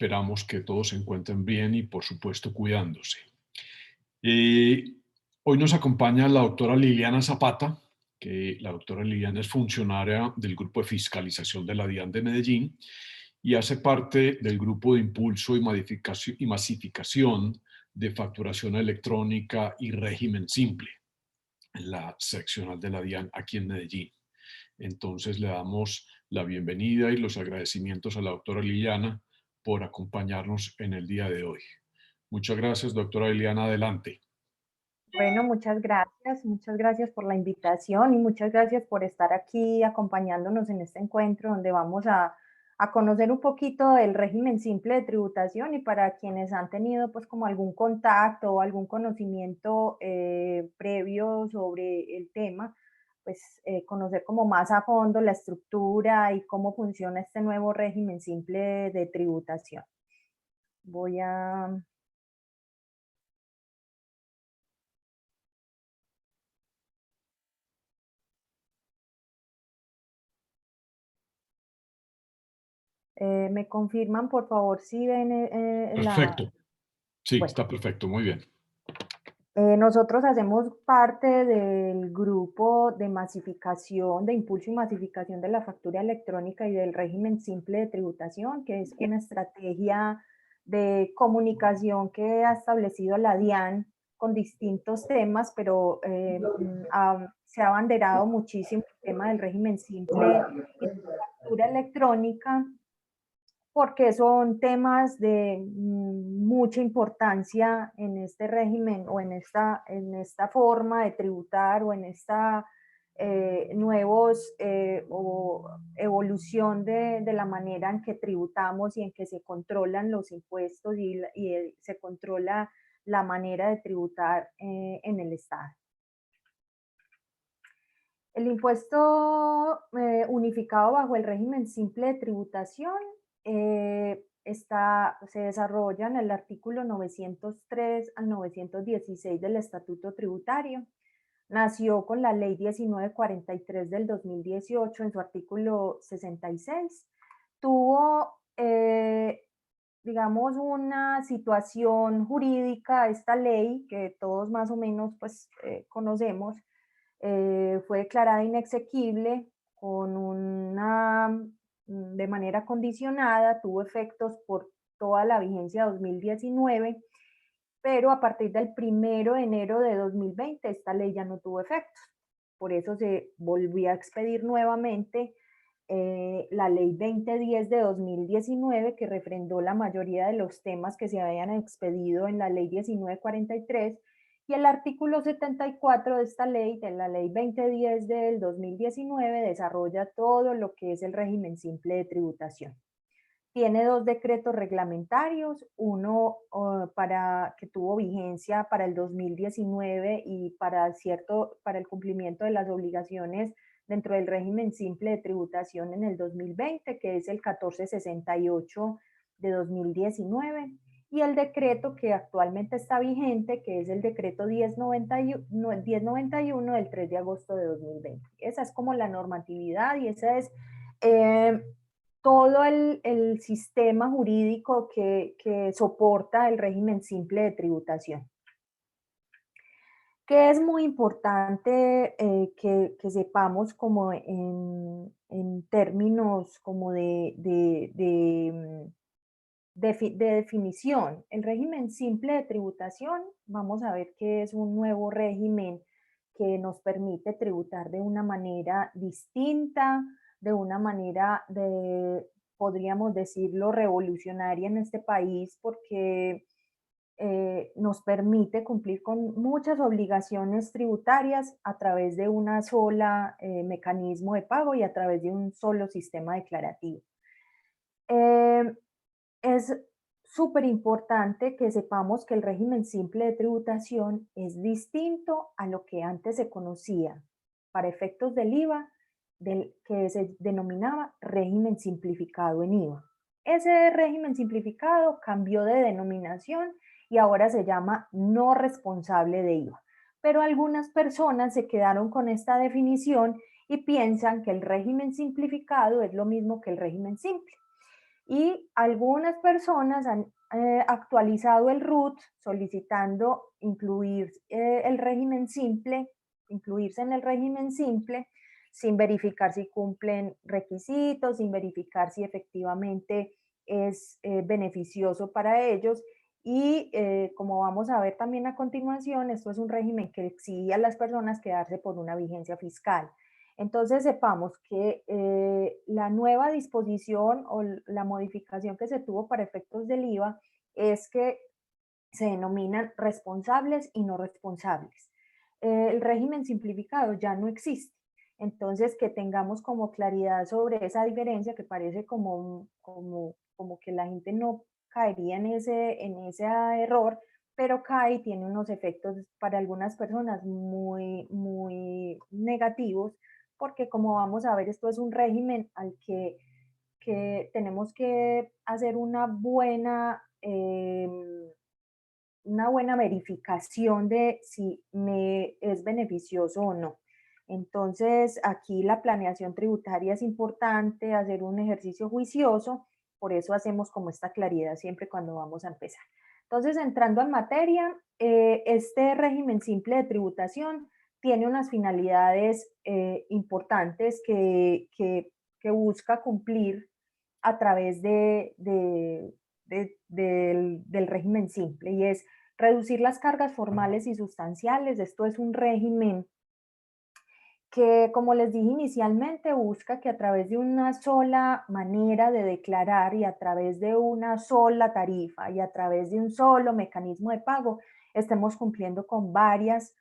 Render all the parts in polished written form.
Esperamos que todos se encuentren bien y, por supuesto, cuidándose. Eh, Hoy nos acompaña la doctora Liliana Zapata, que la doctora Liliana es funcionaria del Grupo de Fiscalización de la DIAN de Medellín y hace parte del Grupo de Impulso y Masificación de Facturación Electrónica y Régimen Simple, en la seccional de la DIAN aquí en Medellín. Entonces le damos la bienvenida y los agradecimientos a la doctora Liliana por acompañarnos en el día de hoy. Muchas gracias, doctora Liliana. Adelante. Bueno, muchas gracias por la invitación y muchas gracias por estar aquí acompañándonos en este encuentro donde vamos a conocer un poquito del régimen simple de tributación y para quienes han tenido pues como algún contacto o algún conocimiento previo sobre el tema, pues conocer como más a fondo la estructura y cómo funciona este nuevo régimen simple de tributación. Voy a ¿Me confirman, por favor, si ven Perfecto. Sí, Bueno, está perfecto. Muy bien. nosotros hacemos parte del grupo de masificación, de impulso y masificación de la factura electrónica y del régimen simple de tributación, que es una estrategia de comunicación que ha establecido la DIAN con distintos temas, pero se ha abanderado muchísimo el tema del régimen simple y de la factura electrónica porque son temas de mucha importancia en este régimen o en esta forma de tributar o en esta nuevos o evolución de la manera en que tributamos y en que se controlan los impuestos y se controla la manera de tributar en el Estado. El impuesto unificado bajo el régimen simple de tributación se desarrolla en el artículo 903 al 916 del Estatuto Tributario. Nació con la Ley 1943 del 2018 en su artículo 66. Tuvo, digamos, una situación jurídica, esta ley, que todos más o menos pues, conocemos, fue declarada inexequible de manera condicionada, tuvo efectos por toda la vigencia 2019, pero a partir del 1 de enero de 2020 esta ley ya no tuvo efectos. Por eso se volvió a expedir nuevamente la ley 2010 de 2019, que refrendó la mayoría de los temas que se habían expedido en la ley 1943, y el artículo 74 de esta ley, de la ley 2010 del 2019, desarrolla todo lo que es el régimen simple de tributación. Tiene dos decretos reglamentarios, uno que tuvo vigencia para el 2019 y para el cumplimiento de las obligaciones dentro del régimen simple de tributación en el 2020, que es el 1468 de 2019, y el decreto que actualmente está vigente, que es el decreto 1091 del 3 de agosto de 2020. Esa es como la normatividad y esa es todo el sistema jurídico que soporta el régimen simple de tributación. Que es muy importante que sepamos como en términos como de definición. El régimen simple de tributación, vamos a ver que es un nuevo régimen que nos permite tributar de una manera distinta, de una manera podríamos decirlo, revolucionaria en este país, porque nos permite cumplir con muchas obligaciones tributarias a través de una sola mecanismo de pago y a través de un solo sistema declarativo. Es súper importante que sepamos que el régimen simple de tributación es distinto a lo que antes se conocía para efectos del IVA, que se denominaba régimen simplificado en IVA. Ese régimen simplificado cambió de denominación y ahora se llama no responsable de IVA. Pero algunas personas se quedaron con esta definición y piensan que el régimen simplificado es lo mismo que el régimen simple. Y algunas personas han actualizado el RUT solicitando incluir el régimen simple, incluirse en el régimen simple sin verificar si cumplen requisitos, sin verificar si efectivamente es beneficioso para ellos. Y como vamos a ver también a continuación, esto es un régimen que exige a las personas quedarse por una vigencia fiscal. Entonces sepamos que la nueva disposición o la modificación que se tuvo para efectos del IVA es que se denominan responsables y no responsables. El régimen simplificado ya no existe. Entonces, que tengamos como claridad sobre esa diferencia que parece como que la gente no caería en ese error, pero cae y tiene unos efectos para algunas personas muy negativos, porque como vamos a ver, esto es un régimen al que tenemos que hacer una buena verificación de si me es beneficioso o no. Entonces, aquí la planeación tributaria es importante, hacer un ejercicio juicioso, por eso hacemos como esta claridad siempre cuando vamos a empezar. Entonces, entrando en materia, este régimen simple de tributación tiene unas finalidades importantes que busca cumplir a través del régimen simple, y es reducir las cargas formales y sustanciales. Esto es un régimen que, como les dije inicialmente, busca que a través de una sola manera de declarar y a través de una sola tarifa y a través de un solo mecanismo de pago, estemos cumpliendo con varias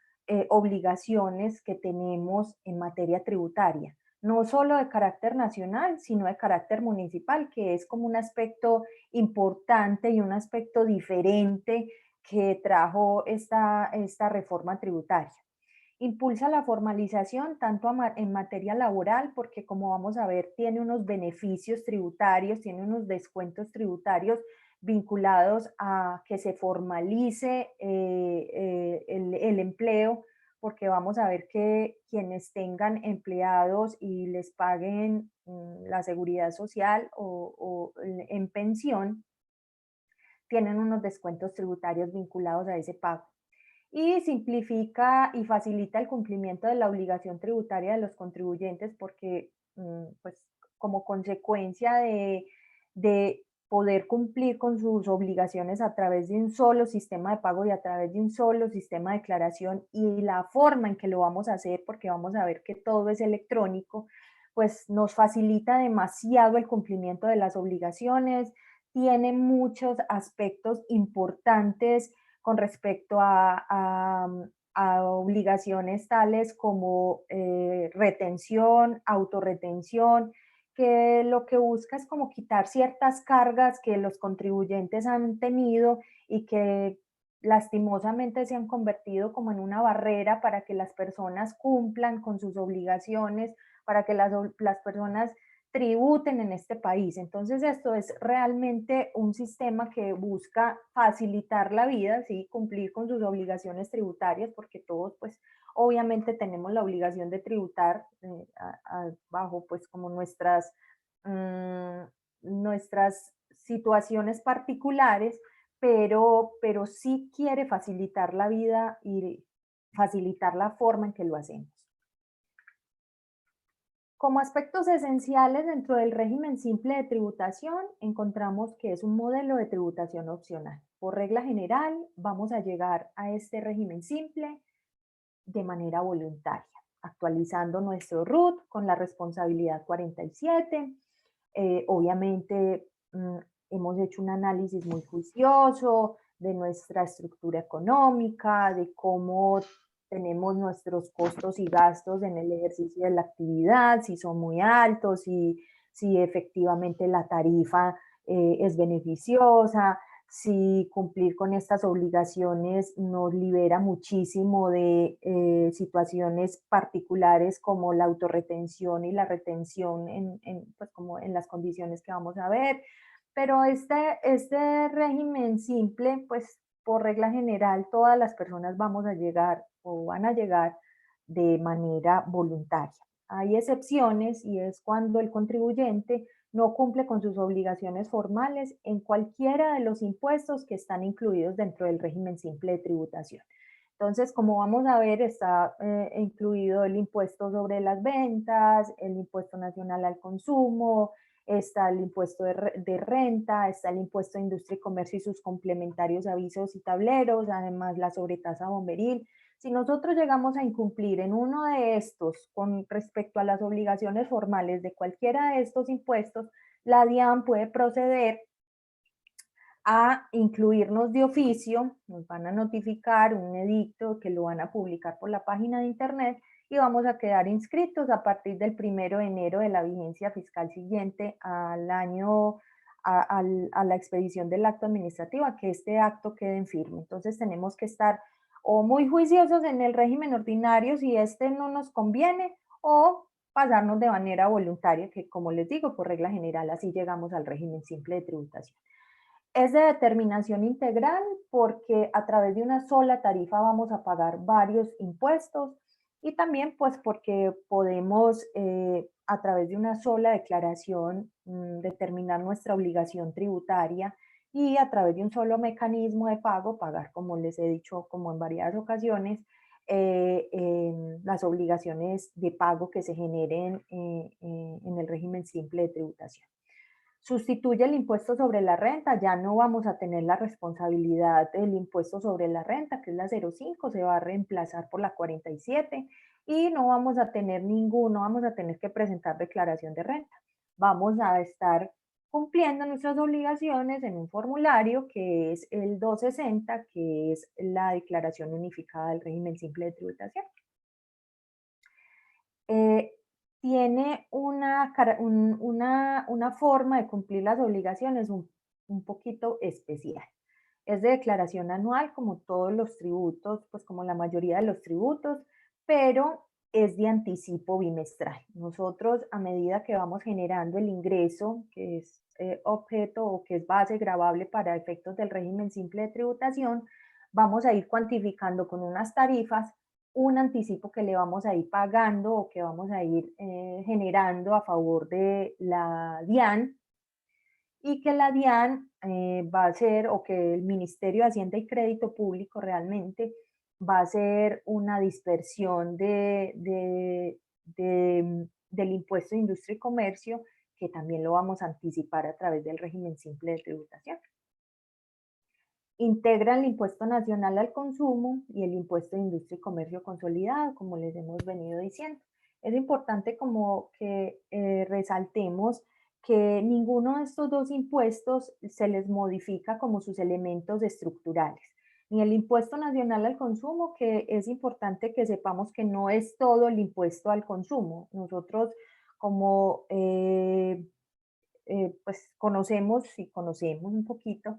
obligaciones que tenemos en materia tributaria, no solo de carácter nacional, sino de carácter municipal, que es como un aspecto importante y un aspecto diferente que trajo esta reforma tributaria. Impulsa la formalización tanto en materia laboral, porque como vamos a ver, tiene unos beneficios tributarios, tiene unos descuentos tributarios vinculados a que se formalice el empleo, porque vamos a ver que quienes tengan empleados y les paguen la seguridad social o en pensión, tienen unos descuentos tributarios vinculados a ese pago. Y simplifica y facilita el cumplimiento de la obligación tributaria de los contribuyentes, porque pues, como consecuencia de poder cumplir con sus obligaciones a través de un solo sistema de pago y a través de un solo sistema de declaración, y la forma en que lo vamos a hacer, porque vamos a ver que todo es electrónico, pues nos facilita demasiado el cumplimiento de las obligaciones, tiene muchos aspectos importantes con respecto a obligaciones tales como retención, autorretención, que lo que busca es como quitar ciertas cargas que los contribuyentes han tenido y que lastimosamente se han convertido como en una barrera para que las personas cumplan con sus obligaciones, para que las personas tributen en este país. Entonces, esto es realmente un sistema que busca facilitar la vida, ¿sí? Cumplir con sus obligaciones tributarias, porque todos, pues, obviamente tenemos la obligación de tributar bajo, pues, como mm, nuestras situaciones particulares, pero sí quiere facilitar la vida y facilitar la forma en que lo hacemos. Como aspectos esenciales dentro del régimen simple de tributación, encontramos que es un modelo de tributación opcional. Por regla general, vamos a llegar a este régimen simple de manera voluntaria, actualizando nuestro RUT con la responsabilidad 47. Obviamente, hemos hecho un análisis muy juicioso de nuestra estructura económica, de cómo tenemos nuestros costos y gastos en el ejercicio de la actividad, si son muy altos, si efectivamente la tarifa es beneficiosa, si cumplir con estas obligaciones nos libera muchísimo de situaciones particulares como la autorretención y la retención pues como en las condiciones que vamos a ver. Pero este régimen simple, pues por regla general, todas las personas vamos a llegar o van a llegar de manera voluntaria. Hay excepciones y es cuando el contribuyente no cumple con sus obligaciones formales en cualquiera de los impuestos que están incluidos dentro del régimen simple de tributación. Entonces, como vamos a ver, está incluido el impuesto sobre las ventas, el impuesto nacional al consumo, está el impuesto de renta, está el impuesto de industria y comercio y sus complementarios avisos y tableros, además la sobretasa bomberil. Si nosotros llegamos a incumplir en uno de estos con respecto a las obligaciones formales de cualquiera de estos impuestos, la DIAN puede proceder a incluirnos de oficio, nos van a notificar un edicto que lo van a publicar por la página de internet y vamos a quedar inscritos a partir del 1 de enero de la vigencia fiscal siguiente al año, a la expedición del acto administrativo, a que este acto quede en firme. Entonces tenemos que estar o muy juiciosos en el régimen ordinario si este no nos conviene, o pasarnos de manera voluntaria, que como les digo, por regla general así llegamos al régimen simple de tributación. Es de determinación integral porque a través de una sola tarifa vamos a pagar varios impuestos, y también pues porque podemos a través de una sola declaración determinar nuestra obligación tributaria, y a través de un solo mecanismo de pago pagar, como les he dicho como en varias ocasiones, las obligaciones de pago que se generen en el régimen simple de tributación. Sustituye el impuesto sobre la renta, ya no vamos a tener la responsabilidad del impuesto sobre la renta, que es la 05, se va a reemplazar por la 47, y no vamos a tener no vamos a tener que presentar declaración de renta. Vamos a estar cumpliendo nuestras obligaciones en un formulario que es el 260, que es la declaración unificada del régimen simple de tributación. Eh, Tiene una forma de cumplir las obligaciones un poquito especial. Es de declaración anual, como todos los tributos, pues como la mayoría de los tributos, pero es de anticipo bimestral. Nosotros, a medida que vamos generando el ingreso, que es objeto o que es base gravable para efectos del régimen simple de tributación, vamos a ir cuantificando con unas tarifas un anticipo que le vamos a ir pagando o que vamos a ir generando a favor de la DIAN, y que la DIAN va a ser, o que el Ministerio de Hacienda y Crédito Público realmente va a ser una dispersión del impuesto de industria y comercio, que también lo vamos a anticipar a través del régimen simple de tributación. Integran el impuesto nacional al consumo y el impuesto de industria y comercio consolidado, como les hemos venido diciendo. Es importante como que resaltemos que ninguno de estos dos impuestos se les modifica como sus elementos estructurales. Ni el impuesto nacional al consumo, que es importante que sepamos que no es todo el impuesto al consumo. Nosotros como pues conocemos un poquito,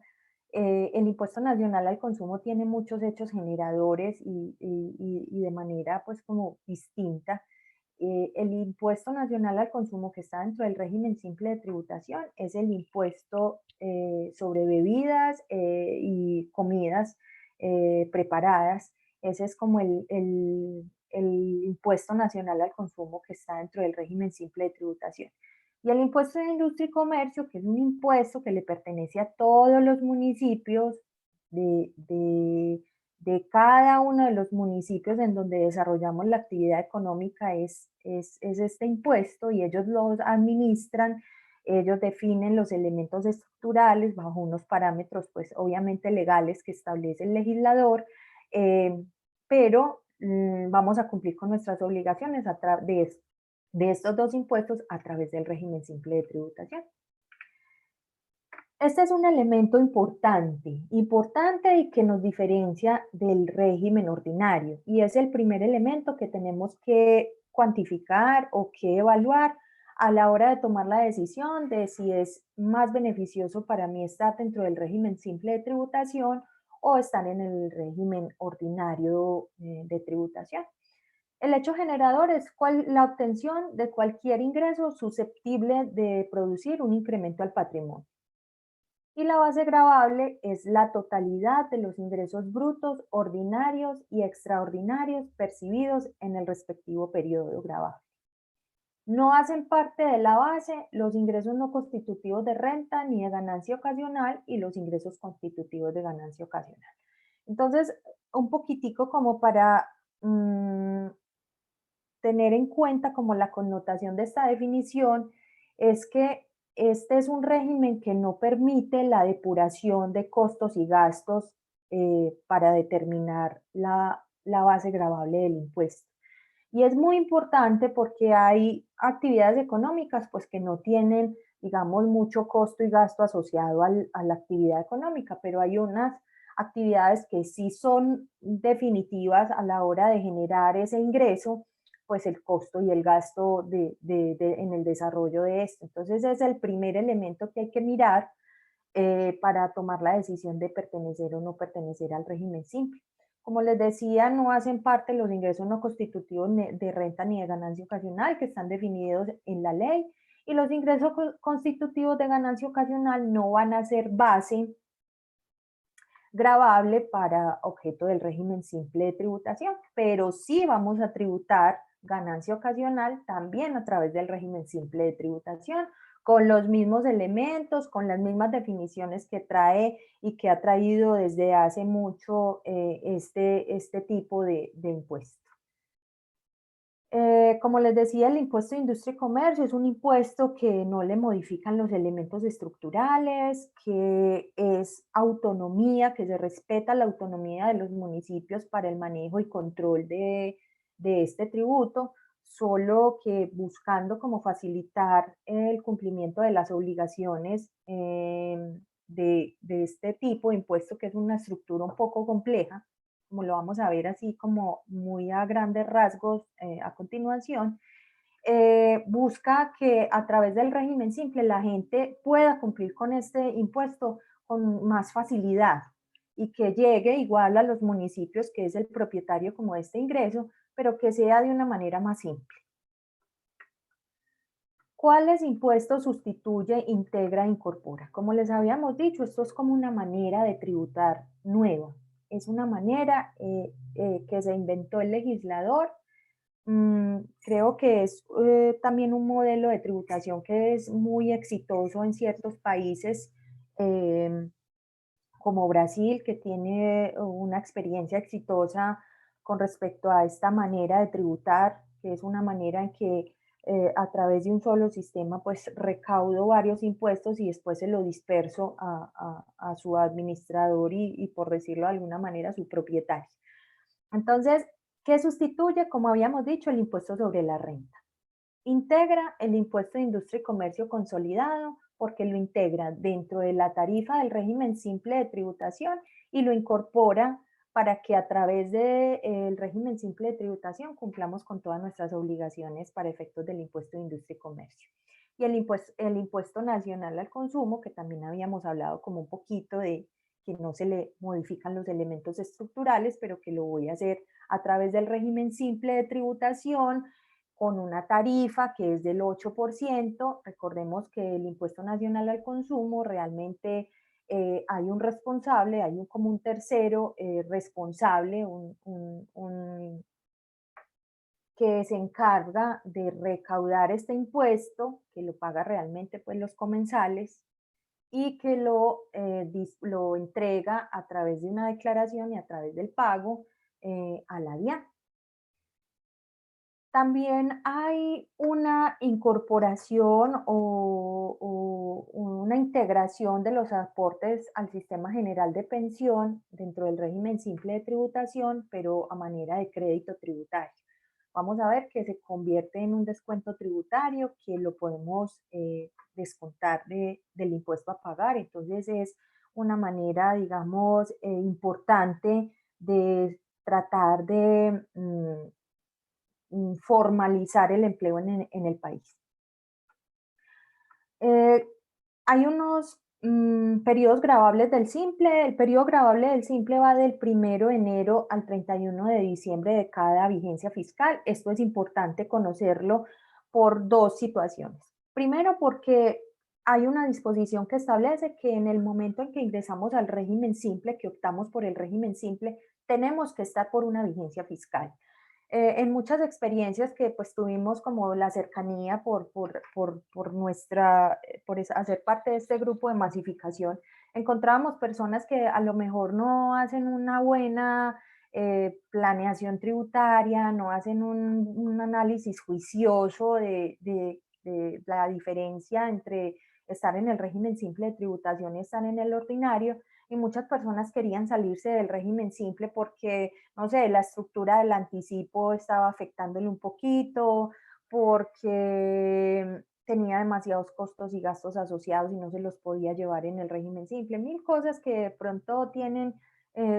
el impuesto nacional al consumo tiene muchos hechos generadores y de manera pues como distinta. El impuesto nacional al consumo que está dentro del régimen simple de tributación es el impuesto sobre bebidas y comidas preparadas. Ese es como el impuesto nacional al consumo que está dentro del régimen simple de tributación. Y el impuesto de industria y comercio, que es un impuesto que le pertenece a todos los municipios de cada uno de los municipios en donde desarrollamos la actividad económica, es este impuesto, y ellos los administran, ellos definen los elementos estructurales bajo unos parámetros, pues obviamente legales, que establece el legislador, pero vamos a cumplir con nuestras obligaciones a través de estos dos impuestos a través del régimen simple de tributación. Este es un elemento importante y que nos diferencia del régimen ordinario, y es el primer elemento que tenemos que cuantificar o que evaluar a la hora de tomar la decisión de si es más beneficioso para mí estar dentro del régimen simple de tributación o estar en el régimen ordinario de tributación. El hecho generador es la obtención de cualquier ingreso susceptible de producir un incremento al patrimonio. Y la base gravable es la totalidad de los ingresos brutos, ordinarios y extraordinarios percibidos en el respectivo periodo gravable. No hacen parte de la base los ingresos no constitutivos de renta ni de ganancia ocasional y los ingresos constitutivos de ganancia ocasional. Entonces, un poquitico como para tener en cuenta como la connotación de esta definición es que este es un régimen que no permite la depuración de costos y gastos para determinar la base gravable del impuesto. Y es muy importante porque hay actividades económicas pues que no tienen, digamos, mucho costo y gasto asociado a la actividad económica, pero hay unas actividades que sí son definitivas a la hora de generar ese ingreso, pues el costo y el gasto en el desarrollo de esto. Entonces ese es el primer elemento que hay que mirar para tomar la decisión de pertenecer o no pertenecer al régimen simple. Como les decía, no hacen parte los ingresos no constitutivos de renta ni de ganancia ocasional que están definidos en la ley y los ingresos constitutivos de ganancia ocasional no van a ser base gravable para objeto del régimen simple de tributación, pero sí vamos a tributar ganancia ocasional también a través del régimen simple de tributación, con los mismos elementos, con las mismas definiciones que trae y que ha traído desde hace mucho este tipo de impuesto. Como les decía, el impuesto de industria y comercio es un impuesto que no le modifican los elementos estructurales, que es autonomía, que se respeta la autonomía de los municipios para el manejo y control de este tributo, solo que buscando como facilitar el cumplimiento de las obligaciones de este tipo de impuesto, que es una estructura un poco compleja como lo vamos a ver así como muy a grandes rasgos a continuación, busca que a través del régimen simple la gente pueda cumplir con este impuesto con más facilidad y que llegue igual a los municipios que es el propietario como de este ingreso, pero que sea de una manera más simple. ¿Cuáles impuestos sustituye, integra, incorpora? Como les habíamos dicho, esto es como una manera de tributar nueva. Es una manera que se inventó el legislador. Creo que es también un modelo de tributación que es muy exitoso en ciertos países como Brasil, que tiene una experiencia exitosa con respecto a esta manera de tributar, que es una manera en que a través de un solo sistema, pues recaudo varios impuestos y después se lo disperso a su administrador y, por decirlo de alguna manera, a su propietario. Entonces, ¿qué sustituye? Como habíamos dicho, el impuesto sobre la renta. Integra el impuesto de industria y comercio consolidado porque lo integra dentro de la tarifa del régimen simple de tributación y lo incorpora para que a través del régimen simple de tributación cumplamos con todas nuestras obligaciones para efectos del impuesto de industria y comercio. Y el impuesto nacional al consumo, que también habíamos hablado como un poquito de que no se le modifican los elementos estructurales, pero que lo voy a hacer a través del régimen simple de tributación, con una tarifa que es del 8%. Recordemos que el impuesto nacional al consumo realmente hay un responsable, hay como un tercero responsable, que se encarga de recaudar este impuesto, que lo paga realmente pues los comensales y que lo entrega a través de una declaración y a través del pago a la DIAN. También hay una incorporación o una integración de los aportes al sistema general de pensión dentro del régimen simple de tributación, pero a manera de crédito tributario. Vamos a ver que se convierte en un descuento tributario que lo podemos descontar del impuesto a pagar. Entonces es una manera, digamos, importante de tratar de formalizar el empleo en el país. Hay unos periodos gravables del simple. El periodo gravable del simple va del 1 de enero al 31 de diciembre de cada vigencia fiscal. Esto es importante conocerlo por dos situaciones. Primero, porque hay una disposición que establece que en el momento en que ingresamos al régimen simple, que optamos por el régimen simple, tenemos que estar por una vigencia fiscal. En muchas experiencias que pues tuvimos como la cercanía por nuestra, hacer parte de este grupo de masificación, encontrábamos personas que a lo mejor no hacen una buena planeación tributaria, no hacen un análisis juicioso de la diferencia entre estar en el régimen simple de tributación y estar en el ordinario, y muchas personas querían salirse del régimen simple porque, no sé, la estructura del anticipo estaba afectándole un poquito, porque tenía demasiados costos y gastos asociados y no se los podía llevar en el régimen simple. Mil cosas que de pronto tienen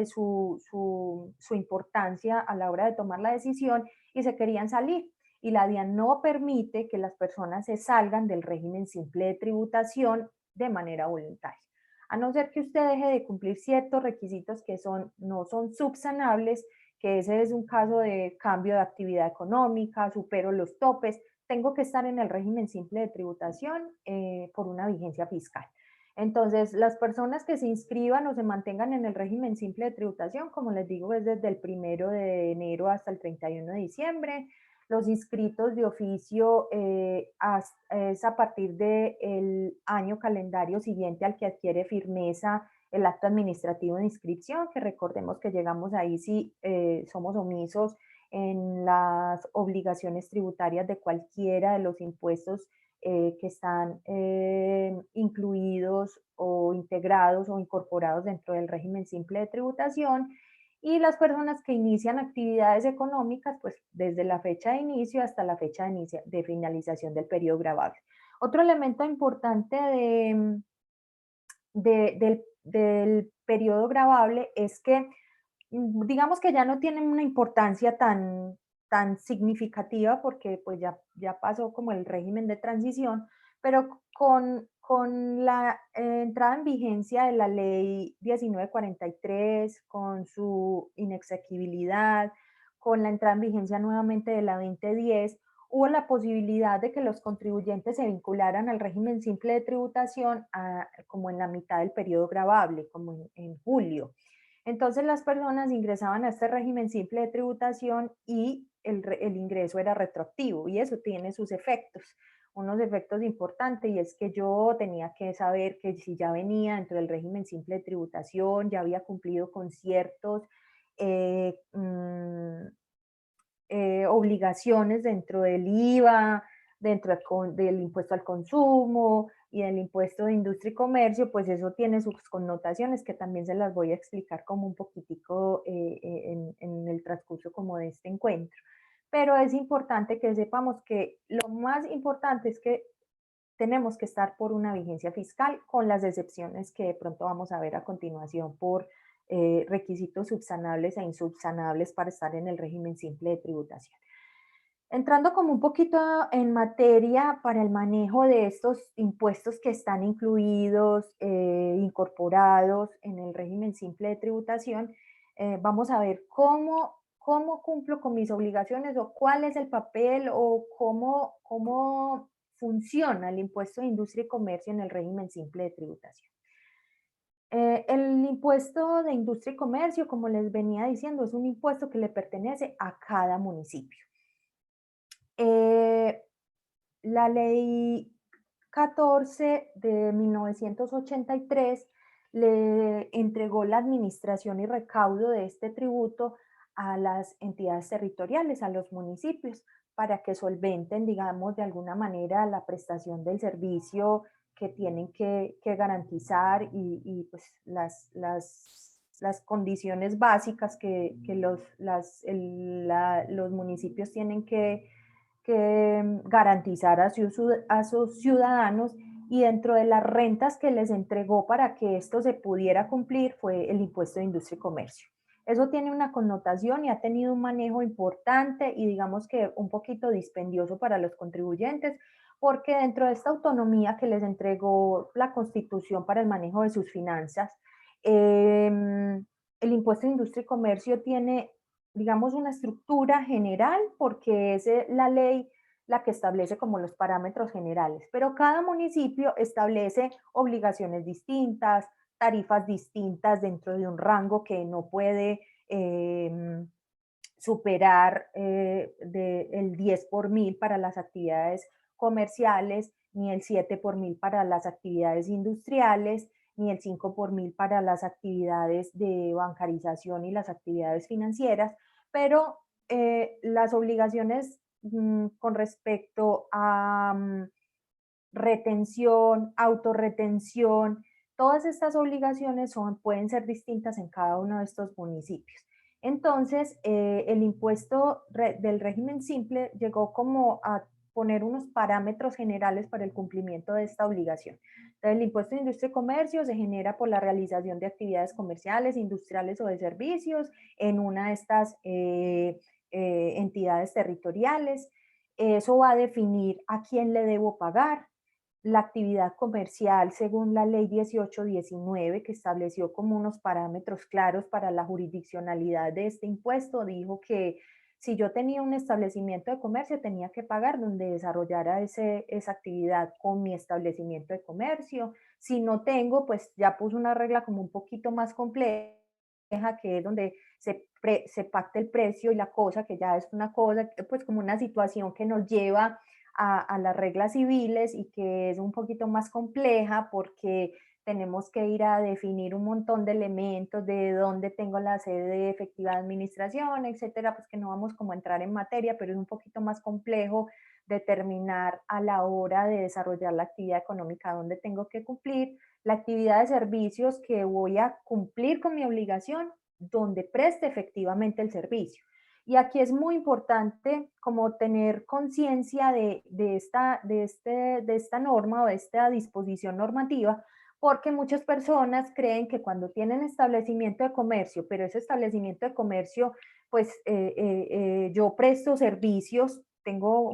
su importancia a la hora de tomar la decisión y se querían salir. Y la DIAN no permite que las personas se salgan del régimen simple de tributación de manera voluntaria, a no ser que usted deje de cumplir ciertos requisitos que no son subsanables, que ese es un caso de cambio de actividad económica, supero los topes, tengo que estar en el régimen simple de tributación por una vigencia fiscal. Entonces, las personas que se inscriban o se mantengan en el régimen simple de tributación, como les digo, es desde el 1 de enero hasta el 31 de diciembre. Los inscritos de oficio es a partir del año calendario siguiente al que adquiere firmeza el acto administrativo de inscripción, que recordemos que llegamos ahí si somos omisos en las obligaciones tributarias de cualquiera de los impuestos que están incluidos o integrados o incorporados dentro del régimen simple de tributación. Y las personas que inician actividades económicas, pues desde la fecha de inicio hasta la fecha de finalización del periodo gravable. Otro elemento importante del periodo gravable es que, digamos que ya no tienen una importancia tan significativa porque pues ya pasó como el régimen de transición, pero con la entrada en vigencia de la ley 1943, con su inexequibilidad, con la entrada en vigencia nuevamente de la 2010, hubo la posibilidad de que los contribuyentes se vincularan al régimen simple de tributación como en la mitad del periodo gravable, como en julio. Entonces las personas ingresaban a este régimen simple de tributación y el ingreso era retroactivo y eso tiene sus efectos, unos efectos importantes, y es que yo tenía que saber que si ya venía dentro del régimen simple de tributación, ya había cumplido con ciertos eh, mmm, obligaciones dentro del IVA, dentro del impuesto al consumo y del impuesto de industria y comercio, pues eso tiene sus connotaciones que también se las voy a explicar como un poquitico en el transcurso como de este encuentro. Pero es importante que sepamos que lo más importante es que tenemos que estar por una vigencia fiscal, con las excepciones que de pronto vamos a ver a continuación por requisitos subsanables e insubsanables para estar en el régimen simple de tributación. Entrando como un poquito en materia para el manejo de estos impuestos que están incluidos, incorporados en el régimen simple de tributación, vamos a ver cómo cumplo con mis obligaciones o cuál es el papel o cómo funciona el impuesto de industria y comercio en el régimen simple de tributación. El impuesto de industria y comercio, como les venía diciendo, es un impuesto que le pertenece a cada municipio. La ley 14 de 1983 le entregó la administración y recaudo de este tributo a las entidades territoriales, a los municipios, para que solventen, digamos, de alguna manera la prestación del servicio que tienen que garantizar y pues las condiciones básicas que los municipios tienen que garantizar a sus ciudadanos, y dentro de las rentas que les entregó para que esto se pudiera cumplir fue el impuesto de industria y comercio. Eso tiene una connotación y ha tenido un manejo importante y digamos que un poquito dispendioso para los contribuyentes, porque dentro de esta autonomía que les entregó la Constitución para el manejo de sus finanzas, el impuesto de industria y comercio tiene, digamos, una estructura general porque es la ley la que establece como los parámetros generales, pero cada municipio establece obligaciones distintas, tarifas distintas dentro de un rango que no puede superar el 10 por mil para las actividades comerciales, ni el 7 por mil para las actividades industriales, ni el 5 por mil para las actividades de bancarización y las actividades financieras, pero las obligaciones con respecto a retención, autorretención, todas estas obligaciones pueden ser distintas en cada uno de estos municipios. Entonces, el impuesto del régimen simple llegó como a poner unos parámetros generales para el cumplimiento de esta obligación. Entonces, el impuesto de industria y comercio se genera por la realización de actividades comerciales, industriales o de servicios en una de estas entidades territoriales. Eso va a definir a quién le debo pagar. La actividad comercial, según la ley 1819, que estableció como unos parámetros claros para la jurisdiccionalidad de este impuesto, dijo que si yo tenía un establecimiento de comercio, tenía que pagar donde desarrollara esa actividad con mi establecimiento de comercio. Si no tengo, pues ya puso una regla como un poquito más compleja, que es donde se pacta el precio y la cosa, que ya es una cosa, pues como una situación que nos lleva a las reglas civiles y que es un poquito más compleja porque tenemos que ir a definir un montón de elementos de dónde tengo la sede de efectiva administración, etcétera, pues que no vamos como a entrar en materia, pero es un poquito más complejo determinar a la hora de desarrollar la actividad económica dónde tengo que cumplir, la actividad de servicios que voy a cumplir con mi obligación, donde preste efectivamente el servicio. Y aquí es muy importante como tener conciencia de esta norma o de esta disposición normativa, porque muchas personas creen que cuando tienen establecimiento de comercio, pero ese establecimiento de comercio, pues yo presto servicios, tengo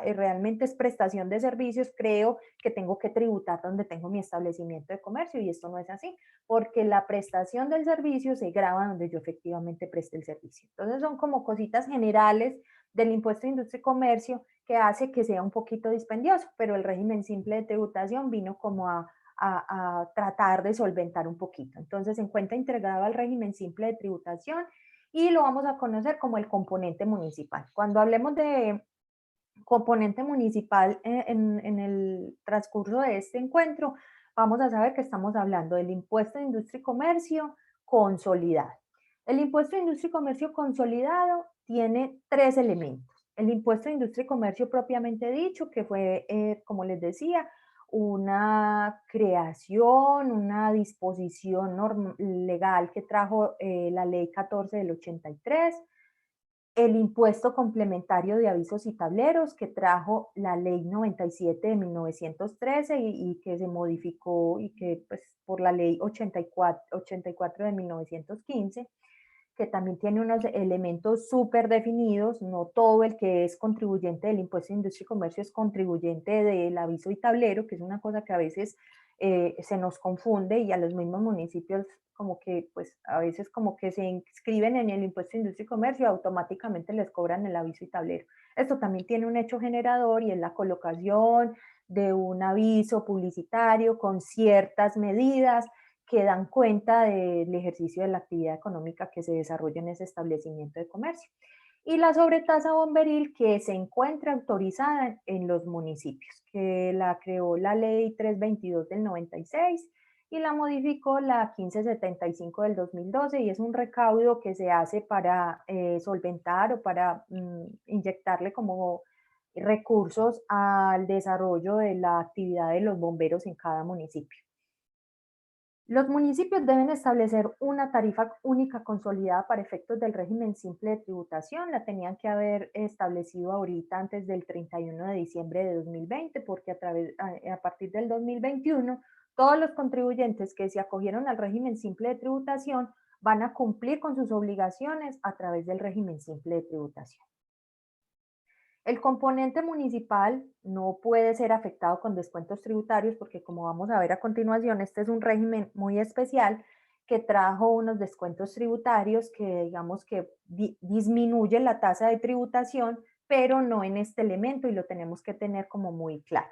realmente es prestación de servicios, creo que tengo que tributar donde tengo mi establecimiento de comercio y esto no es así, porque la prestación del servicio se grava donde yo efectivamente preste el servicio. Entonces son como cositas generales del impuesto de industria y comercio que hace que sea un poquito dispendioso, pero el régimen simple de tributación vino como a tratar de solventar un poquito. Entonces se encuentra integrado al régimen simple de tributación y lo vamos a conocer como el componente municipal. Cuando hablemos de componente municipal en el transcurso de este encuentro, vamos a saber que estamos hablando del impuesto de industria y comercio consolidado. El impuesto de industria y comercio consolidado tiene tres elementos. El impuesto de industria y comercio propiamente dicho, que fue, como les decía, una creación, una disposición legal que trajo la ley 14 del 83, el impuesto complementario de avisos y tableros que trajo la ley 97 de 1913 y que se modificó y que pues por la ley 84 de 1915, que también tiene unos elementos súper definidos, no todo el que es contribuyente del impuesto de industria y comercio es contribuyente del aviso y tablero, que es una cosa que a veces se nos confunde y a los mismos municipios como que pues a veces como que se inscriben en el impuesto de industria y comercio y automáticamente les cobran el aviso y tablero. Esto también tiene un hecho generador y es la colocación de un aviso publicitario con ciertas medidas que dan cuenta del ejercicio de la actividad económica que se desarrolla en ese establecimiento de comercio. Y la sobretasa bomberil que se encuentra autorizada en los municipios, que la creó la ley 322 del 96 y la modificó la 1575 del 2012 y es un recaudo que se hace para solventar o para inyectarle como recursos al desarrollo de la actividad de los bomberos en cada municipio. Los municipios deben establecer una tarifa única consolidada para efectos del régimen simple de tributación. La tenían que haber establecido ahorita antes del 31 de diciembre de 2020, porque a partir del 2021 todos los contribuyentes que se acogieron al régimen simple de tributación van a cumplir con sus obligaciones a través del régimen simple de tributación. El componente municipal no puede ser afectado con descuentos tributarios porque, como vamos a ver a continuación, este es un régimen muy especial que trajo unos descuentos tributarios que digamos que disminuye la tasa de tributación, pero no en este elemento y lo tenemos que tener como muy claro.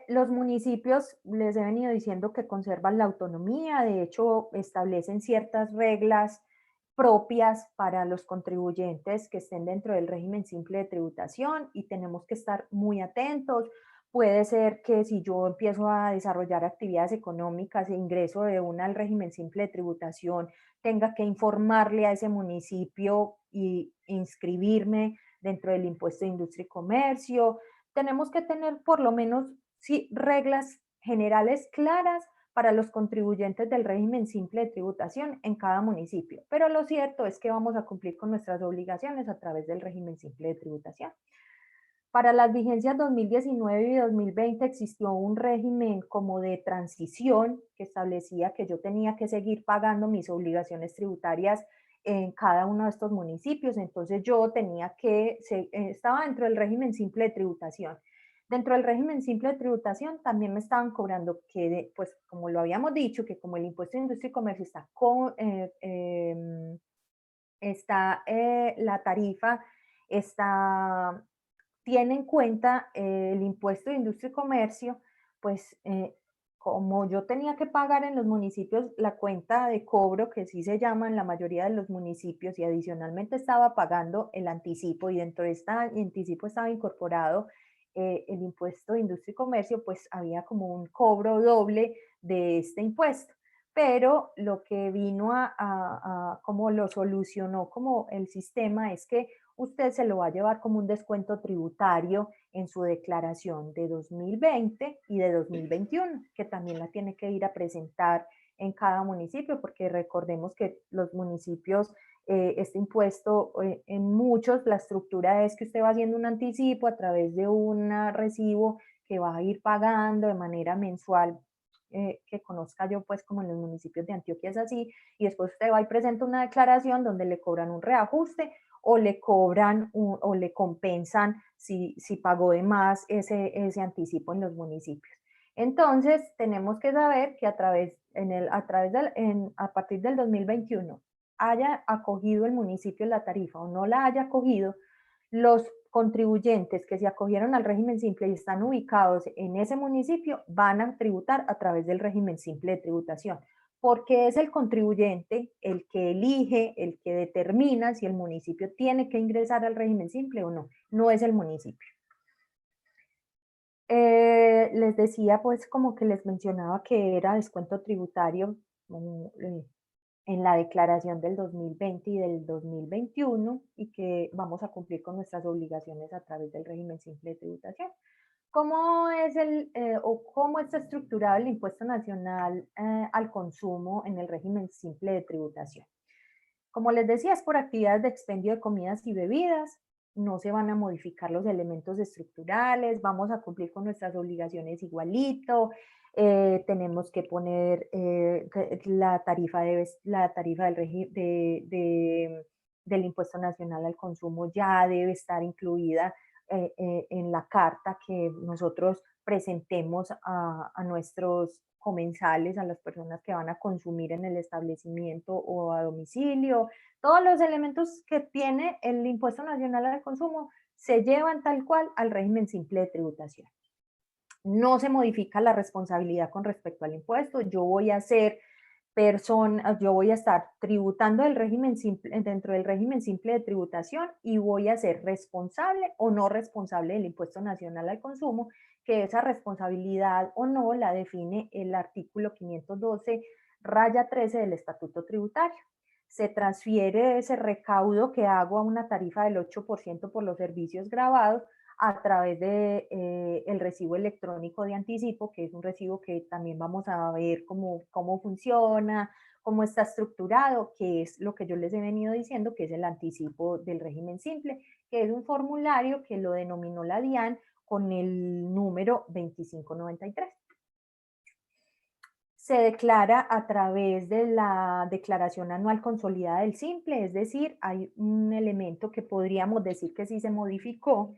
Los municipios, les he venido diciendo que conservan la autonomía, de hecho establecen ciertas reglas propias para los contribuyentes que estén dentro del régimen simple de tributación y tenemos que estar muy atentos. Puede ser que si yo empiezo a desarrollar actividades económicas e ingreso de una al régimen simple de tributación, tenga que informarle a ese municipio y inscribirme dentro del impuesto de industria y comercio. Tenemos que tener por lo menos sí, reglas generales claras para los contribuyentes del régimen simple de tributación en cada municipio. Pero lo cierto es que vamos a cumplir con nuestras obligaciones a través del régimen simple de tributación. Para las vigencias 2019 y 2020 existió un régimen como de transición que establecía que yo tenía que seguir pagando mis obligaciones tributarias en cada uno de estos municipios. Entonces yo tenía que, estaba dentro del régimen simple de tributación. Dentro del régimen simple de tributación también me estaban cobrando que, pues como lo habíamos dicho, que como el impuesto de industria y comercio la tarifa está tiene en cuenta el impuesto de industria y comercio, pues como yo tenía que pagar en los municipios la cuenta de cobro, que sí se llama en la mayoría de los municipios, y adicionalmente estaba pagando el anticipo, y dentro de este anticipo estaba incorporado el impuesto de industria y comercio, pues había como un cobro doble de este impuesto. Pero lo que vino como lo solucionó como el sistema es que usted se lo va a llevar como un descuento tributario en su declaración de 2020 y de 2021, que también la tiene que ir a presentar en cada municipio, porque recordemos que los municipios, este impuesto, en muchos, la estructura es que usted va haciendo un anticipo a través de un recibo que va a ir pagando de manera mensual, que conozca yo, pues como en los municipios de Antioquia es así, y después usted va y presenta una declaración donde le cobran un reajuste o le cobran o le compensan si pagó de más ese anticipo en los municipios. Entonces, tenemos que saber que a partir del 2021 haya acogido el municipio la tarifa o no la haya acogido, los contribuyentes que se acogieron al régimen simple y están ubicados en ese municipio van a tributar a través del régimen simple de tributación, porque es el contribuyente el que elige, el que determina si el municipio tiene que ingresar al régimen simple o no, no es el municipio. Les decía, pues, como que les mencionaba que era descuento tributario en la declaración del 2020 y del 2021 y que vamos a cumplir con nuestras obligaciones a través del régimen simple de tributación. ¿Cómo es cómo está estructurado el impuesto nacional al consumo en el régimen simple de tributación? Como les decía, es por actividades de expendio de comidas y bebidas, no se van a modificar los elementos estructurales, vamos a cumplir con nuestras obligaciones igualito, tenemos que poner la tarifa del impuesto nacional al consumo ya debe estar incluida en la carta que nosotros presentemos a nuestros comensales, a las personas que van a consumir en el establecimiento o a domicilio. Todos los elementos que tiene el impuesto nacional al consumo se llevan tal cual al régimen simple de tributación. No se modifica la responsabilidad con respecto al impuesto. Yo voy a estar tributando dentro del régimen simple de tributación y voy a ser responsable o no responsable del impuesto nacional al consumo, que esa responsabilidad o no la define el artículo 512, raya 13 del Estatuto Tributario. Se transfiere ese recaudo que hago a una tarifa del 8% por los servicios grabados a través de el recibo electrónico de anticipo, que es un recibo que también vamos a ver cómo funciona, cómo está estructurado, que es lo que yo les he venido diciendo, que es el anticipo del régimen simple, que es un formulario que lo denominó la DIAN con el número 2593. Se declara a través de la declaración anual consolidada del simple, es decir, hay un elemento que podríamos decir que sí se modificó,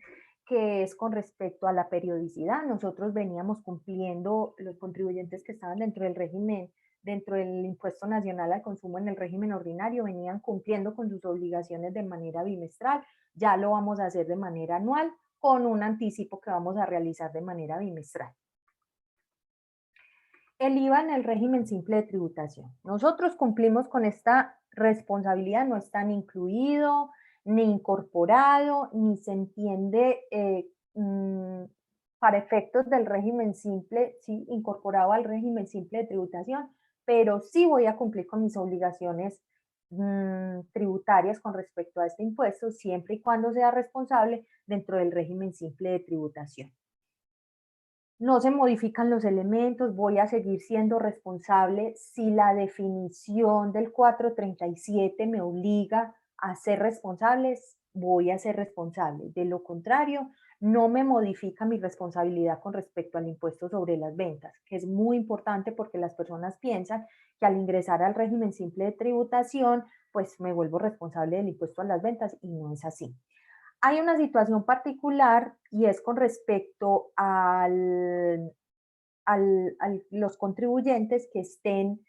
que es con respecto a la periodicidad. Nosotros veníamos cumpliendo, los contribuyentes que estaban dentro del régimen, dentro del impuesto nacional al consumo en el régimen ordinario, venían cumpliendo con sus obligaciones de manera bimestral. Ya lo vamos a hacer de manera anual con un anticipo que vamos a realizar de manera bimestral. El IVA en el régimen simple de tributación. Nosotros cumplimos con esta responsabilidad no está ni incluido, ni incorporado, ni se entiende para efectos del régimen simple, sí, incorporado al régimen simple de tributación, pero sí voy a cumplir con mis obligaciones tributarias con respecto a este impuesto, siempre y cuando sea responsable dentro del régimen simple de tributación. No se modifican los elementos, voy a seguir siendo responsable si la definición del 437 me obliga a ser responsable, voy a ser responsable. De lo contrario, no me modifica mi responsabilidad con respecto al impuesto sobre las ventas, que es muy importante porque las personas piensan que al ingresar al régimen simple de tributación, pues me vuelvo responsable del impuesto a las ventas y no es así. Hay una situación particular y es con respecto los contribuyentes que estén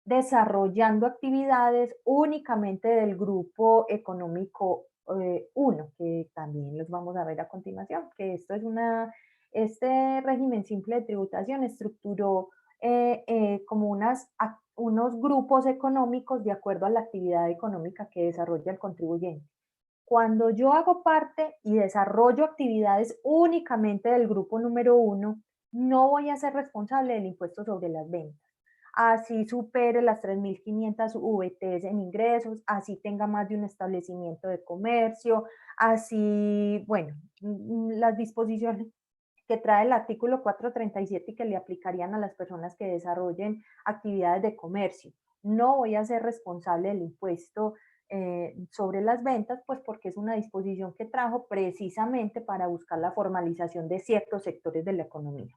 desarrollando actividades únicamente del grupo económico 1, que también los vamos a ver a continuación, que este régimen simple de tributación estructuró como unos grupos económicos de acuerdo a la actividad económica que desarrolla el contribuyente. Cuando yo hago parte y desarrollo actividades únicamente del grupo número 1, no voy a ser responsable del impuesto sobre las ventas. Así supere las 3.500 VTs en ingresos, así tenga más de un establecimiento de comercio, así, bueno, las disposiciones que trae el artículo 437 y que le aplicarían a las personas que desarrollen actividades de comercio. No voy a ser responsable del impuesto sobre las ventas, pues porque es una disposición que trajo precisamente para buscar la formalización de ciertos sectores de la economía.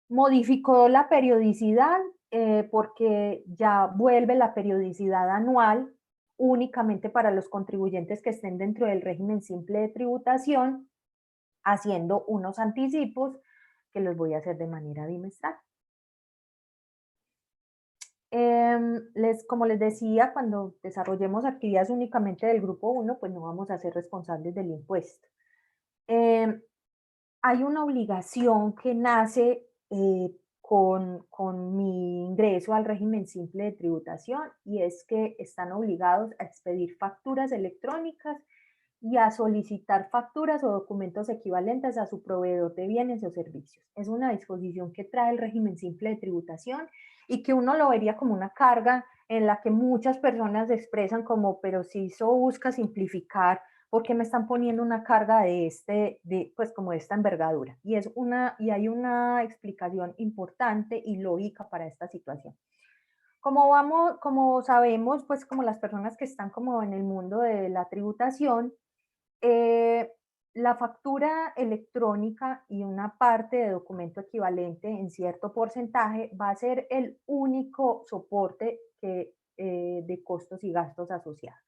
Modificó la periodicidad porque ya vuelve la periodicidad anual únicamente para los contribuyentes que estén dentro del régimen simple de tributación, haciendo unos anticipos que los voy a hacer de manera bimestral. Como les decía, cuando desarrollemos actividades únicamente del grupo 1, pues no vamos a ser responsables del impuesto. Hay una obligación que nace con mi ingreso al régimen simple de tributación y es que están obligados a expedir facturas electrónicas y a solicitar facturas o documentos equivalentes a su proveedor de bienes o servicios. Es una disposición que trae el régimen simple de tributación y que uno lo vería como una carga en la que muchas personas expresan como, pero si eso busca simplificar, ¿por qué me están poniendo una carga pues como de esta envergadura? Y hay una explicación importante y lógica para esta situación. Como sabemos, pues como las personas que están como en el mundo de la tributación, la factura electrónica y una parte de documento equivalente en cierto porcentaje va a ser el único soporte de costos y gastos asociados.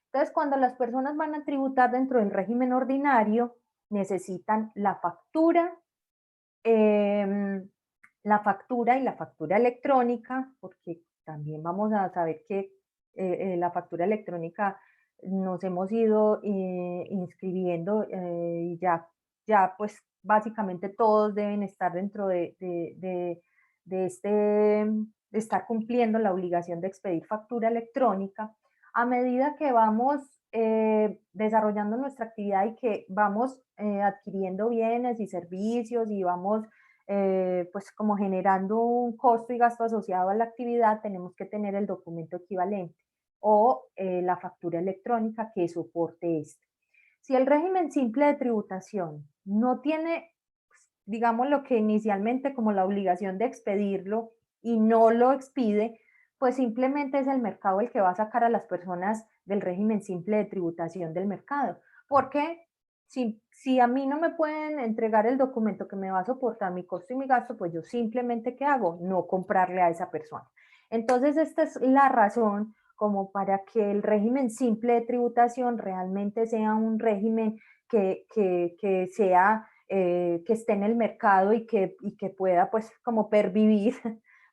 Entonces, cuando las personas van a tributar dentro del régimen ordinario, necesitan la factura y la factura electrónica, porque también vamos a saber que la factura electrónica nos hemos ido inscribiendo y ya pues básicamente todos deben estar dentro de estar cumpliendo la obligación de expedir factura electrónica. A medida que vamos desarrollando nuestra actividad y que vamos adquiriendo bienes y servicios y vamos pues como generando un costo y gasto asociado a la actividad, tenemos que tener el documento equivalente o la factura electrónica que soporte esto. Si el régimen simple de tributación no tiene, digamos, lo que inicialmente como la obligación de expedirlo y no lo expide, pues simplemente es el mercado el que va a sacar a las personas del régimen simple de tributación del mercado. Porque si a mí no me pueden entregar el documento que me va a soportar mi costo y mi gasto, pues yo simplemente, ¿qué hago? No comprarle a esa persona. Entonces, esta es la razón como para que el régimen simple de tributación realmente sea un régimen que sea, que esté en el mercado y que pueda pues como pervivir,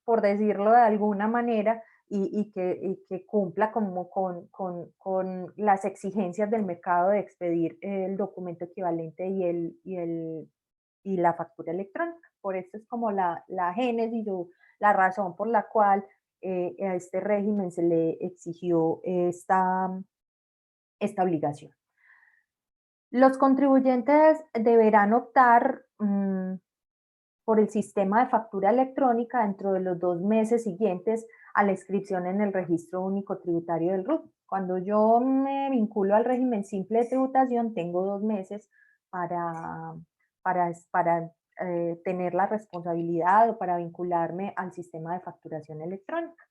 por decirlo de alguna manera, y que cumpla como con las exigencias del mercado de expedir el documento equivalente y la factura electrónica. Por eso es como la génesis o la razón por la cual a este régimen se le exigió esta obligación. Los contribuyentes deberán optar por el sistema de factura electrónica dentro de los 2 meses siguientes a la inscripción en el Registro Único Tributario del RUT. Cuando yo me vinculo al régimen simple de tributación, tengo 2 meses para tener la responsabilidad o para vincularme al sistema de facturación electrónica.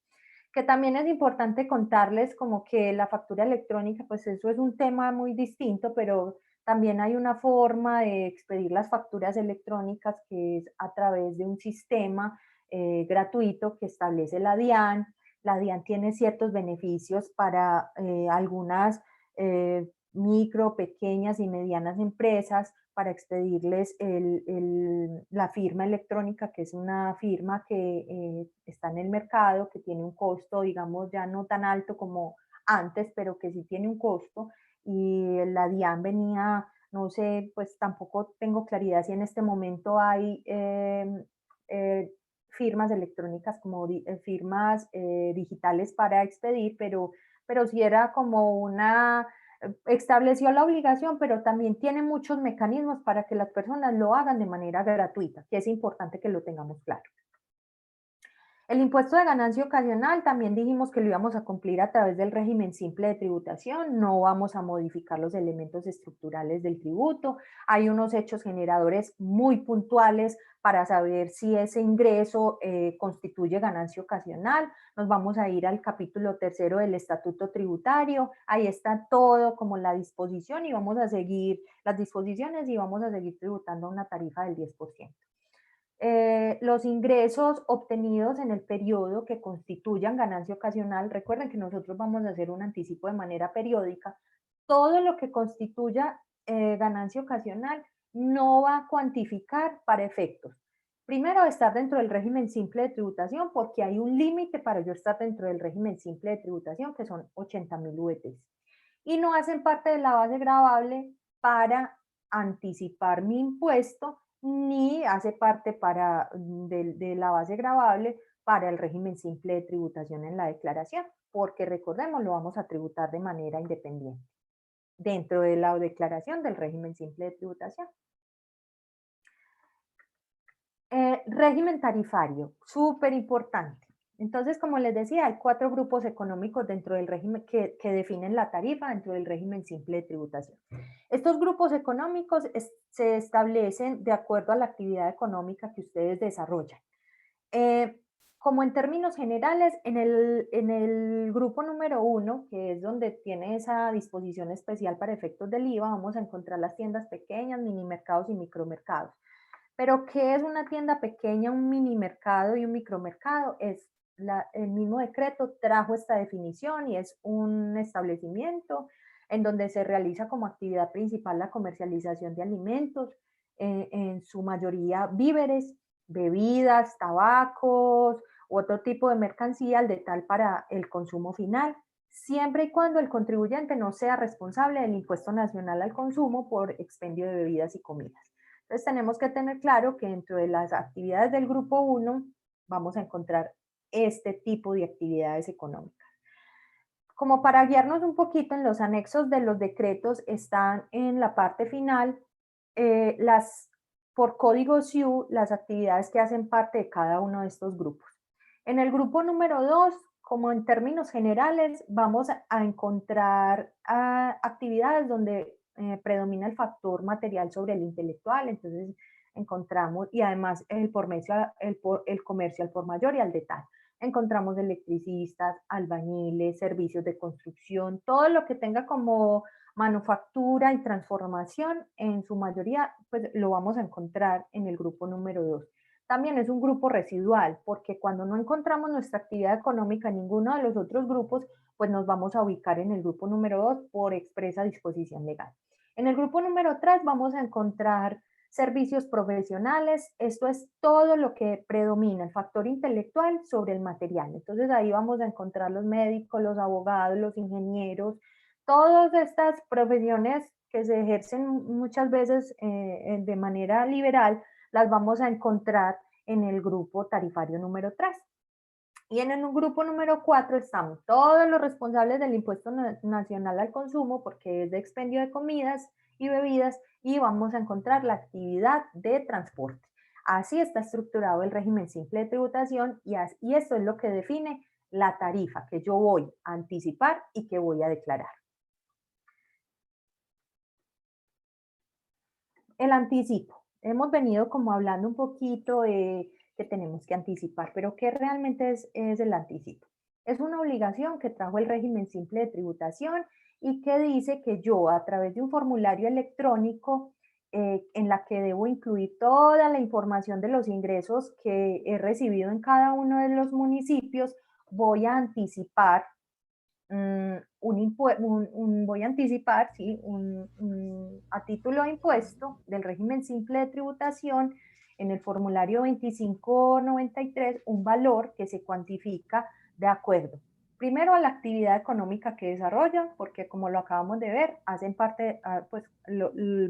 Que también es importante contarles como que la factura electrónica, pues eso es un tema muy distinto, pero también hay una forma de expedir las facturas electrónicas que es a través de un sistema gratuito que establece la DIAN. La DIAN tiene ciertos beneficios para algunas micro, pequeñas y medianas empresas para expedirles la firma electrónica, que es una firma que está en el mercado, que tiene un costo, digamos, ya no tan alto como antes, pero que sí tiene un costo. Y la DIAN venía, no sé, pues tampoco tengo claridad si en este momento hay firmas electrónicas como firmas digitales para expedir, pero sí era como una estableció la obligación, pero también tiene muchos mecanismos para que las personas lo hagan de manera gratuita, que es importante que lo tengamos claro. El impuesto de ganancia ocasional también dijimos que lo íbamos a cumplir a través del régimen simple de tributación, no vamos a modificar los elementos estructurales del tributo, hay unos hechos generadores muy puntuales para saber si ese ingreso constituye ganancia ocasional. Nos vamos a ir al capítulo 3 del Estatuto Tributario, ahí está todo como la disposición y vamos a seguir las disposiciones y vamos a seguir tributando una tarifa del 10%. Los ingresos obtenidos en el periodo que constituyan ganancia ocasional, recuerden que nosotros vamos a hacer un anticipo de manera periódica, todo lo que constituya ganancia ocasional no va a cuantificar para efectos. Primero, estar dentro del régimen simple de tributación, porque hay un límite para yo estar dentro del régimen simple de tributación, que son 80.000 UETs. Y no hacen parte de la base gravable para anticipar mi impuesto, ni hace parte de la base gravable para el régimen simple de tributación en la declaración, porque recordemos, lo vamos a tributar de manera independiente dentro de la declaración del régimen simple de tributación. Régimen tarifario, súper importante. Entonces, como les decía, hay 4 grupos económicos dentro del régimen que definen la tarifa dentro del régimen simple de tributación. Estos grupos económicos se establecen de acuerdo a la actividad económica que ustedes desarrollan. Como en términos generales, en el grupo número 1, que es donde tiene esa disposición especial para efectos del IVA, vamos a encontrar las tiendas pequeñas, mini mercados y micromercados. Pero, ¿qué es una tienda pequeña, un mini mercado y un micromercado? El mismo decreto trajo esta definición y es un establecimiento en donde se realiza como actividad principal la comercialización de alimentos, en su mayoría víveres, bebidas, tabacos u otro tipo de mercancía al detal para el consumo final, siempre y cuando el contribuyente no sea responsable del impuesto nacional al consumo por expendio de bebidas y comidas. Entonces tenemos que tener claro que dentro de las actividades del grupo 1 vamos a encontrar este tipo de actividades económicas. Como para guiarnos un poquito, en los anexos de los decretos están en la parte final por código SIU las actividades que hacen parte de cada uno de estos grupos. En el grupo número 2, como en términos generales, vamos a encontrar actividades donde predomina el factor material sobre el intelectual, entonces encontramos, y además el comercio al por mayor y al detalle. Encontramos electricistas, albañiles, servicios de construcción, todo lo que tenga como manufactura y transformación, en su mayoría, pues lo vamos a encontrar en el grupo número 2. También es un grupo residual, porque cuando no encontramos nuestra actividad económica en ninguno de los otros grupos, pues nos vamos a ubicar en el grupo número 2 por expresa disposición legal. En el grupo número 3 vamos a encontrar servicios profesionales, esto es todo lo que predomina, el factor intelectual sobre el material. Entonces ahí vamos a encontrar los médicos, los abogados, los ingenieros, todas estas profesiones que se ejercen muchas veces de manera liberal, las vamos a encontrar en el grupo tarifario número 3. Y en el grupo número 4 están todos los responsables del impuesto nacional al consumo, porque es de expendio de comidas y bebidas, y vamos a encontrar la actividad de transporte. Así está estructurado el régimen simple de tributación y esto es lo que define la tarifa que yo voy a anticipar y que voy a declarar. El anticipo. Hemos venido como hablando un poquito de que tenemos que anticipar, pero ¿qué realmente es el anticipo? Es una obligación que trajo el régimen simple de tributación y que dice que yo, a través de un formulario electrónico en la que debo incluir toda la información de los ingresos que he recibido en cada uno de los municipios, voy a anticipar voy a anticipar, ¿sí? A título de impuesto del régimen simple de tributación en el formulario 2593 un valor que se cuantifica de acuerdo, primero a la actividad económica que desarrollan, porque como lo acabamos de ver, hacen parte, pues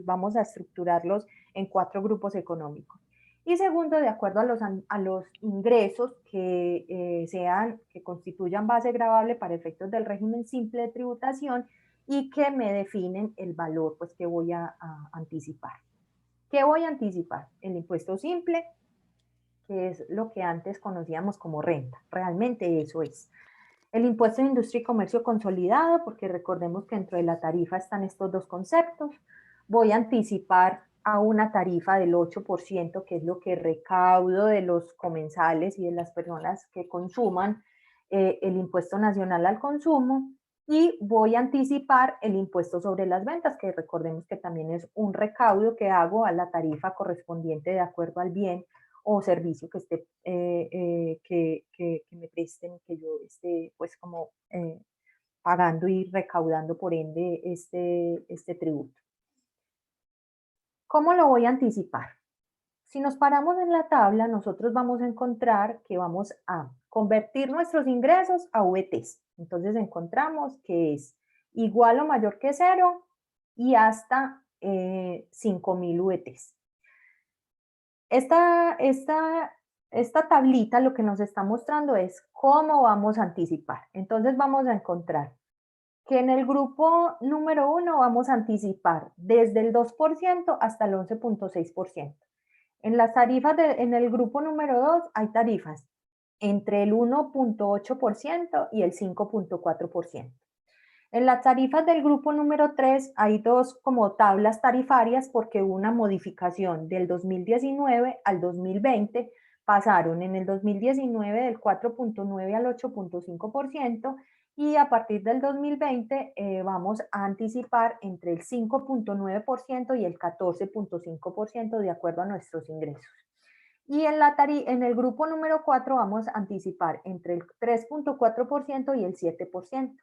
vamos a estructurarlos en 4 grupos económicos. Y segundo, de acuerdo a los ingresos que constituyan base gravable para efectos del régimen simple de tributación y que me definen el valor pues, que voy a anticipar. ¿Qué voy a anticipar? El impuesto simple, que es lo que antes conocíamos como renta. Realmente eso es. El impuesto de industria y comercio consolidado, porque recordemos que dentro de la tarifa están estos dos conceptos. Voy a anticipar a una tarifa del 8%, que es lo que recaudo de los comensales y de las personas que consuman el impuesto nacional al consumo. Y voy a anticipar el impuesto sobre las ventas, que recordemos que también es un recaudo que hago a la tarifa correspondiente de acuerdo al bien o servicio que esté que me presten, que yo esté pues como pagando y recaudando por ende este tributo. ¿Cómo lo voy a anticipar? Si nos paramos en la tabla, nosotros vamos a encontrar que vamos a convertir nuestros ingresos a VTs. Entonces encontramos que es igual o mayor que 0 y hasta 5.000 VTs. Esta tablita lo que nos está mostrando es cómo vamos a anticipar. Entonces vamos a encontrar que en el grupo número 1 vamos a anticipar desde el 2% hasta el 11.6%. En las tarifas en el grupo número 2 hay tarifas entre el 1.8% y el 5.4%. En las tarifas del grupo número 3 hay dos como tablas tarifarias porque hubo una modificación del 2019 al 2020. Pasaron en el 2019 del 4.9 al 8.5% y a partir del 2020 vamos a anticipar entre el 5.9% y el 14.5% de acuerdo a nuestros ingresos. Y en el grupo número 4 vamos a anticipar entre el 3.4% y el 7%.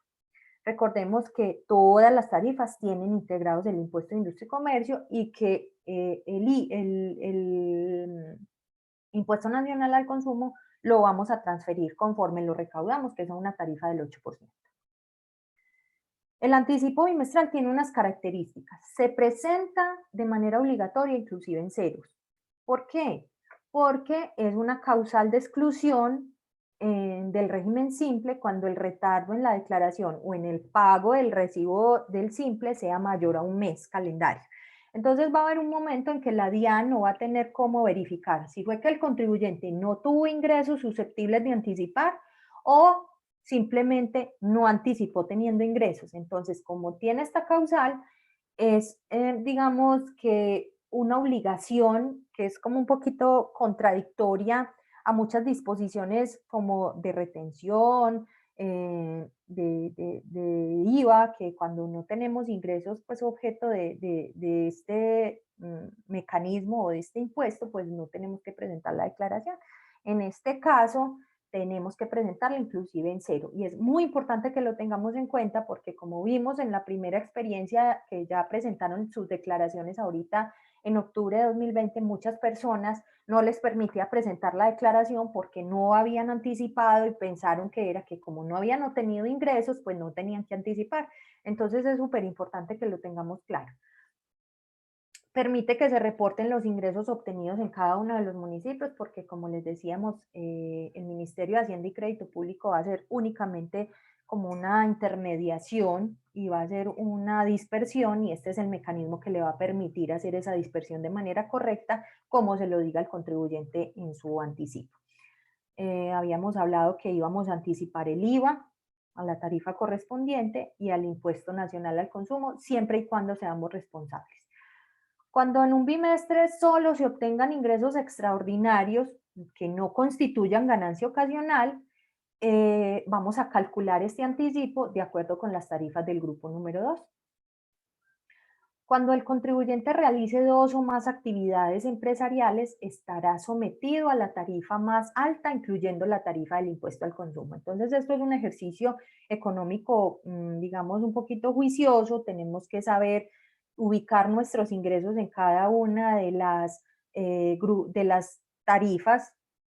Recordemos que todas las tarifas tienen integrados el impuesto de industria y comercio y que el impuesto nacional al consumo lo vamos a transferir conforme lo recaudamos, que es una tarifa del 8%. El anticipo bimestral tiene unas características. Se presenta de manera obligatoria, inclusive en ceros. ¿Por qué? Porque es una causal de exclusión del régimen simple cuando el retardo en la declaración o en el pago del recibo del simple sea mayor a un mes calendario. Entonces va a haber un momento en que la DIAN no va a tener cómo verificar si fue que el contribuyente no tuvo ingresos susceptibles de anticipar o simplemente no anticipó teniendo ingresos. Entonces, como tiene esta causal, es, digamos que una obligación que es como un poquito contradictoria a muchas disposiciones como de retención, de IVA, que cuando no tenemos ingresos, pues objeto de este mecanismo o de este impuesto, pues no tenemos que presentar la declaración. En este caso, tenemos que presentarla inclusive en cero. Y es muy importante que lo tengamos en cuenta porque como vimos en la primera experiencia que ya presentaron sus declaraciones ahorita en octubre de 2020, muchas personas no les permitía presentar la declaración porque no habían anticipado y pensaron que era que como no habían obtenido ingresos, pues no tenían que anticipar. Entonces es súper importante que lo tengamos claro. Permite que se reporten los ingresos obtenidos en cada uno de los municipios, porque como les decíamos, el Ministerio de Hacienda y Crédito Público va a ser únicamente como una intermediación y va a ser una dispersión, y este es el mecanismo que le va a permitir hacer esa dispersión de manera correcta, como se lo diga el contribuyente en su anticipo. Habíamos hablado que íbamos a anticipar el IVA a la tarifa correspondiente y al impuesto nacional al consumo, siempre y cuando seamos responsables. Cuando en un bimestre solo se obtengan ingresos extraordinarios que no constituyan ganancia ocasional, vamos a calcular este anticipo de acuerdo con las tarifas del grupo número 2. Cuando el contribuyente realice 2 o más actividades empresariales, estará sometido a la tarifa más alta, incluyendo la tarifa del impuesto al consumo. Entonces, esto es un ejercicio económico, digamos, un poquito juicioso. Tenemos que saber ubicar nuestros ingresos en cada una de las tarifas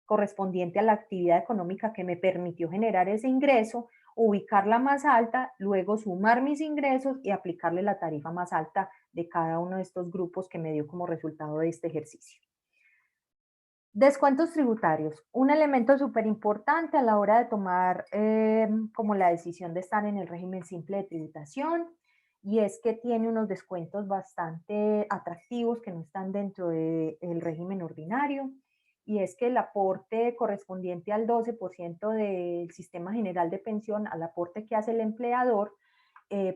correspondiente a la actividad económica que me permitió generar ese ingreso, ubicar la más alta, luego sumar mis ingresos y aplicarle la tarifa más alta de cada uno de estos grupos que me dio como resultado de este ejercicio. Descuentos tributarios, un elemento súper importante a la hora de tomar como la decisión de estar en el régimen simple de tributación, y es que tiene unos descuentos bastante atractivos que no están dentro del régimen ordinario, y es que el aporte correspondiente al 12% del sistema general de pensión, al aporte que hace el empleador,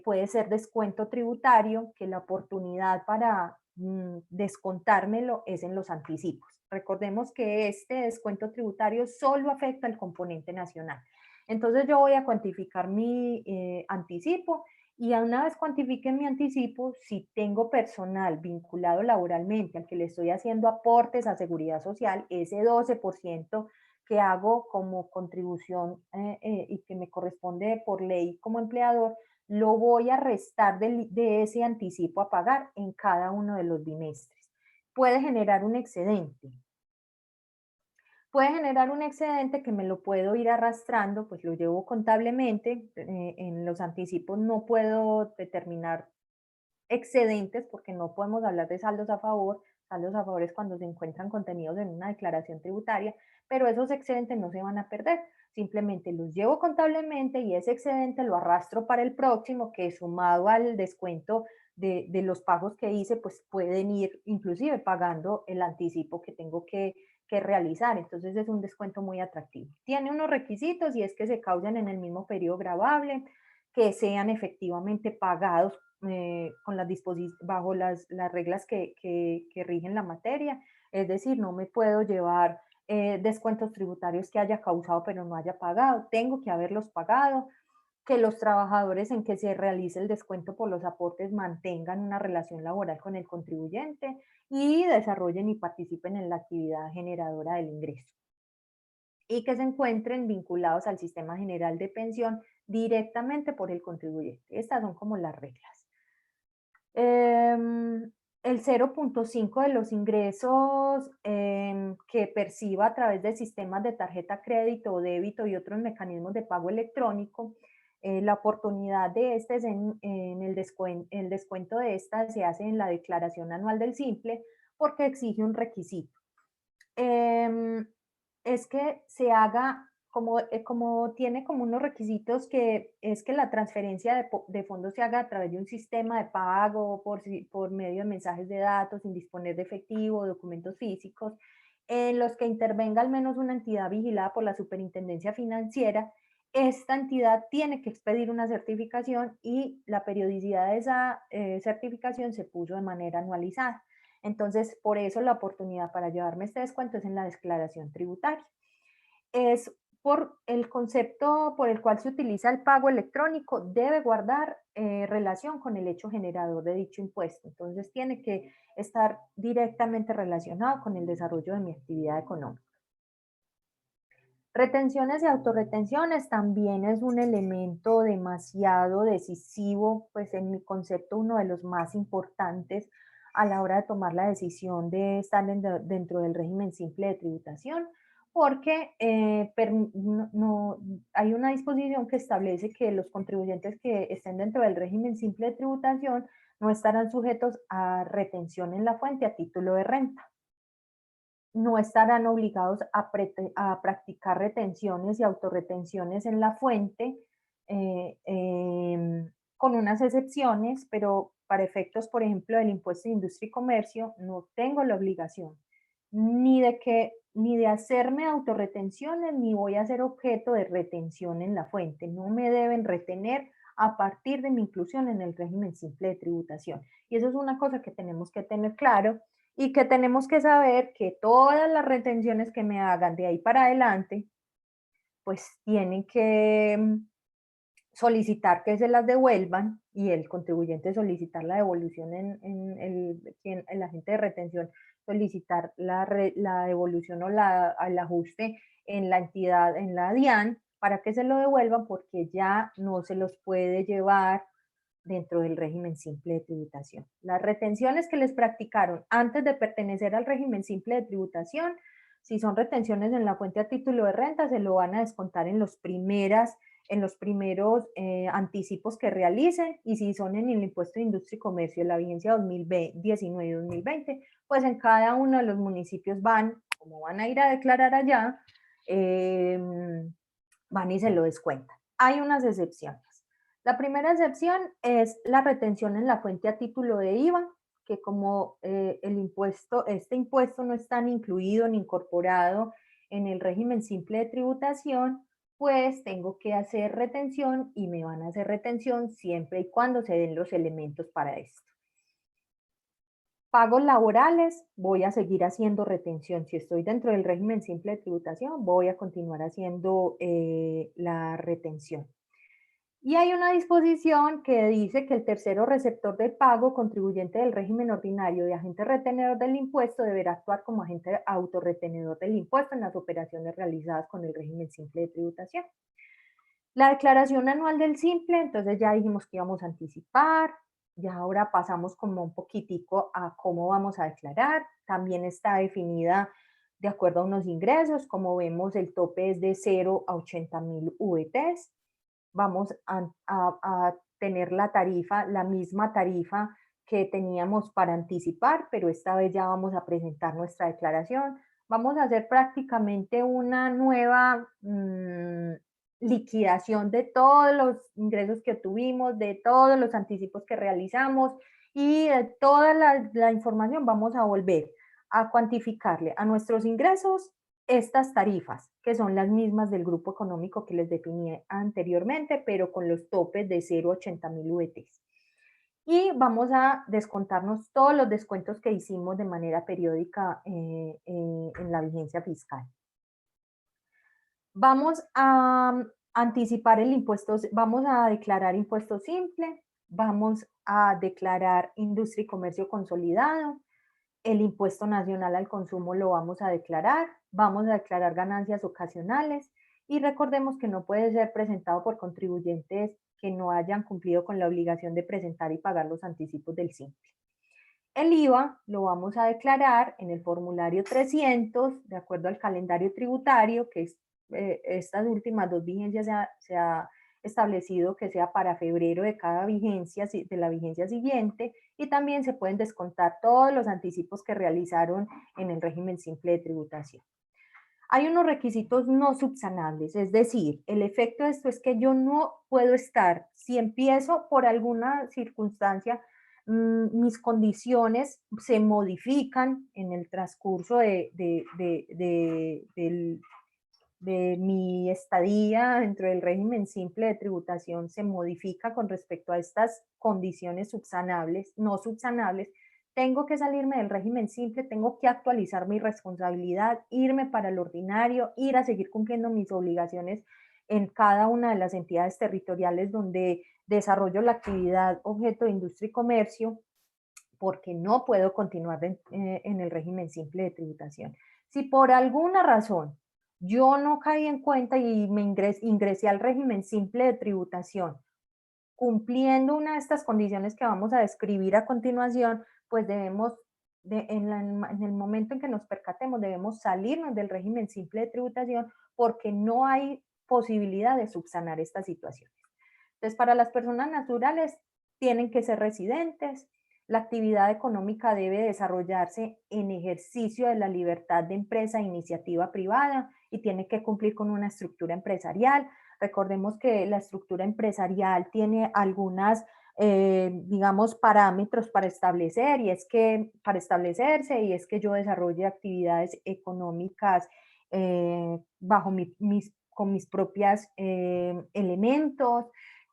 puede ser descuento tributario, que la oportunidad para descontármelo es en los anticipos. Recordemos que este descuento tributario solo afecta al componente nacional. Entonces yo voy a cuantificar mi anticipo, y una vez cuantifique mi anticipo, si tengo personal vinculado laboralmente al que le estoy haciendo aportes a seguridad social, ese 12% que hago como contribución y que me corresponde por ley como empleador, lo voy a restar de ese anticipo a pagar en cada uno de los bimestres. Puede generar un excedente. Puede generar un excedente que me lo puedo ir arrastrando, pues lo llevo contablemente. En los anticipos no puedo determinar excedentes porque no podemos hablar de saldos a favor. Saldos a favor es cuando se encuentran contenidos en una declaración tributaria, pero esos excedentes no se van a perder. Simplemente los llevo contablemente y ese excedente lo arrastro para el próximo, que sumado al descuento de los pagos que hice, pues pueden ir inclusive pagando el anticipo que tengo que realizar. Entonces es un descuento muy atractivo. Tiene unos requisitos, y es que se causen en el mismo periodo gravable, que sean efectivamente pagados con bajo las reglas que rigen la materia. Es decir, no me puedo llevar descuentos tributarios que haya causado pero no haya pagado. Tengo que haberlos pagado. Que los trabajadores en que se realice el descuento por los aportes mantengan una relación laboral con el contribuyente y desarrollen y participen en la actividad generadora del ingreso, y que se encuentren vinculados al sistema general de pensión directamente por el contribuyente. Estas son como las reglas. El 0.5 de los ingresos que perciba a través de sistemas de tarjeta crédito o débito y otros mecanismos de pago electrónico, la oportunidad de este es en el descuento de esta se hace en la declaración anual del simple, porque exige un requisito. Es que se haga como tiene como unos requisitos, que es que la transferencia de fondos se haga a través de un sistema de pago por medio de mensajes de datos, sin disponer de efectivo o documentos físicos, en los que intervenga al menos una entidad vigilada por la Superintendencia Financiera. Esta entidad tiene que expedir una certificación, y la periodicidad de esa certificación se puso de manera anualizada. Entonces, por eso la oportunidad para llevarme este descuento es en la declaración tributaria. Es por el concepto por el cual se utiliza el pago electrónico, debe guardar relación con el hecho generador de dicho impuesto. Entonces, tiene que estar directamente relacionado con el desarrollo de mi actividad económica. Retenciones y autorretenciones también es un elemento demasiado decisivo, pues en mi concepto uno de los más importantes a la hora de tomar la decisión de estar dentro del régimen simple de tributación, porque hay una disposición que establece que los contribuyentes que estén dentro del régimen simple de tributación no estarán sujetos a retención en la fuente a título de renta. No estarán obligados a practicar retenciones y autorretenciones en la fuente, con unas excepciones, pero para efectos, por ejemplo, del impuesto de industria y comercio, no tengo la obligación ni de hacerme autorretenciones, ni voy a ser objeto de retención en la fuente. No me deben retener a partir de mi inclusión en el régimen simple de tributación. Y eso es una cosa que tenemos que tener claro y que tenemos que saber que todas las retenciones que me hagan de ahí para adelante, pues tienen que solicitar que se las devuelvan y el contribuyente solicitar la devolución el agente de retención solicitar la devolución o el ajuste en la entidad, en la DIAN, para que se lo devuelvan porque ya no se los puede llevar dentro del régimen simple de tributación. Las retenciones que les practicaron antes de pertenecer al régimen simple de tributación, si son retenciones en la fuente a título de renta, se lo van a descontar en los primeros anticipos que realicen, y si son en el impuesto de industria y comercio de la vigencia 2019 y 2020, pues en cada uno de los municipios como van a ir a declarar allá, van y se lo descuentan. Hay unas excepciones. La primera excepción es la retención en la fuente a título de IVA, que como este impuesto no está ni incluido ni incorporado en el régimen simple de tributación, pues tengo que hacer retención y me van a hacer retención siempre y cuando se den los elementos para esto. Pagos laborales, voy a seguir haciendo retención. Si estoy dentro del régimen simple de tributación, voy a continuar haciendo la retención. Y hay una disposición que dice que el tercero receptor del pago, contribuyente del régimen ordinario y agente retenedor del impuesto, deberá actuar como agente autorretenedor del impuesto en las operaciones realizadas con el régimen simple de tributación. La declaración anual del simple, entonces ya dijimos que íbamos a anticipar, ya ahora pasamos como un poquitico a cómo vamos a declarar. También está definida de acuerdo a unos ingresos, como vemos el tope es de 0 a 80.000 VTs. Vamos a tener la misma tarifa que teníamos para anticipar, pero esta vez ya vamos a presentar nuestra declaración. Vamos a hacer prácticamente una nueva liquidación de todos los ingresos que tuvimos, de todos los anticipos que realizamos y de toda la información. Vamos a volver a cuantificarle a nuestros ingresos estas tarifas, que son las mismas del grupo económico que les definí anteriormente, pero con los topes de 0 a 80.000 VTs. Y vamos a descontarnos todos los descuentos que hicimos de manera periódica en la vigencia fiscal. Vamos a anticipar el impuesto, vamos a declarar impuesto simple, vamos a declarar industria y comercio consolidado, el impuesto nacional al consumo lo vamos a declarar ganancias ocasionales, y recordemos que no puede ser presentado por contribuyentes que no hayan cumplido con la obligación de presentar y pagar los anticipos del simple. El IVA lo vamos a declarar en el formulario 300, de acuerdo al calendario tributario, que es, estas últimas dos vigencias se ha establecido que sea para febrero de cada vigencia, de la vigencia siguiente, y también se pueden descontar todos los anticipos que realizaron en el régimen simple de tributación. Hay unos requisitos no subsanables, es decir, el efecto de esto es que yo no puedo estar, si empiezo por alguna circunstancia, mis condiciones se modifican en el transcurso de mi estadía dentro del régimen simple de tributación, se modifica con respecto a estas condiciones subsanables, no subsanables. Tengo que salirme del régimen simple, tengo que actualizar mi responsabilidad, irme para el ordinario, ir a seguir cumpliendo mis obligaciones en cada una de las entidades territoriales donde desarrollo la actividad objeto de industria y comercio, porque no puedo continuar en el régimen simple de tributación. Si por alguna razón yo no caí en cuenta y me ingresé al régimen simple de tributación, cumpliendo una de estas condiciones que vamos a describir a continuación, pues debemos, en el momento en que nos percatemos, debemos salirnos del régimen simple de tributación porque no hay posibilidad de subsanar esta situación. Entonces, para las personas naturales, tienen que ser residentes, la actividad económica debe desarrollarse en ejercicio de la libertad de empresa e iniciativa privada y tiene que cumplir con una estructura empresarial. Recordemos que la estructura empresarial tiene algunas, digamos, parámetros para establecer y es que para establecerse y es que yo desarrolle actividades económicas con mis propias elementos,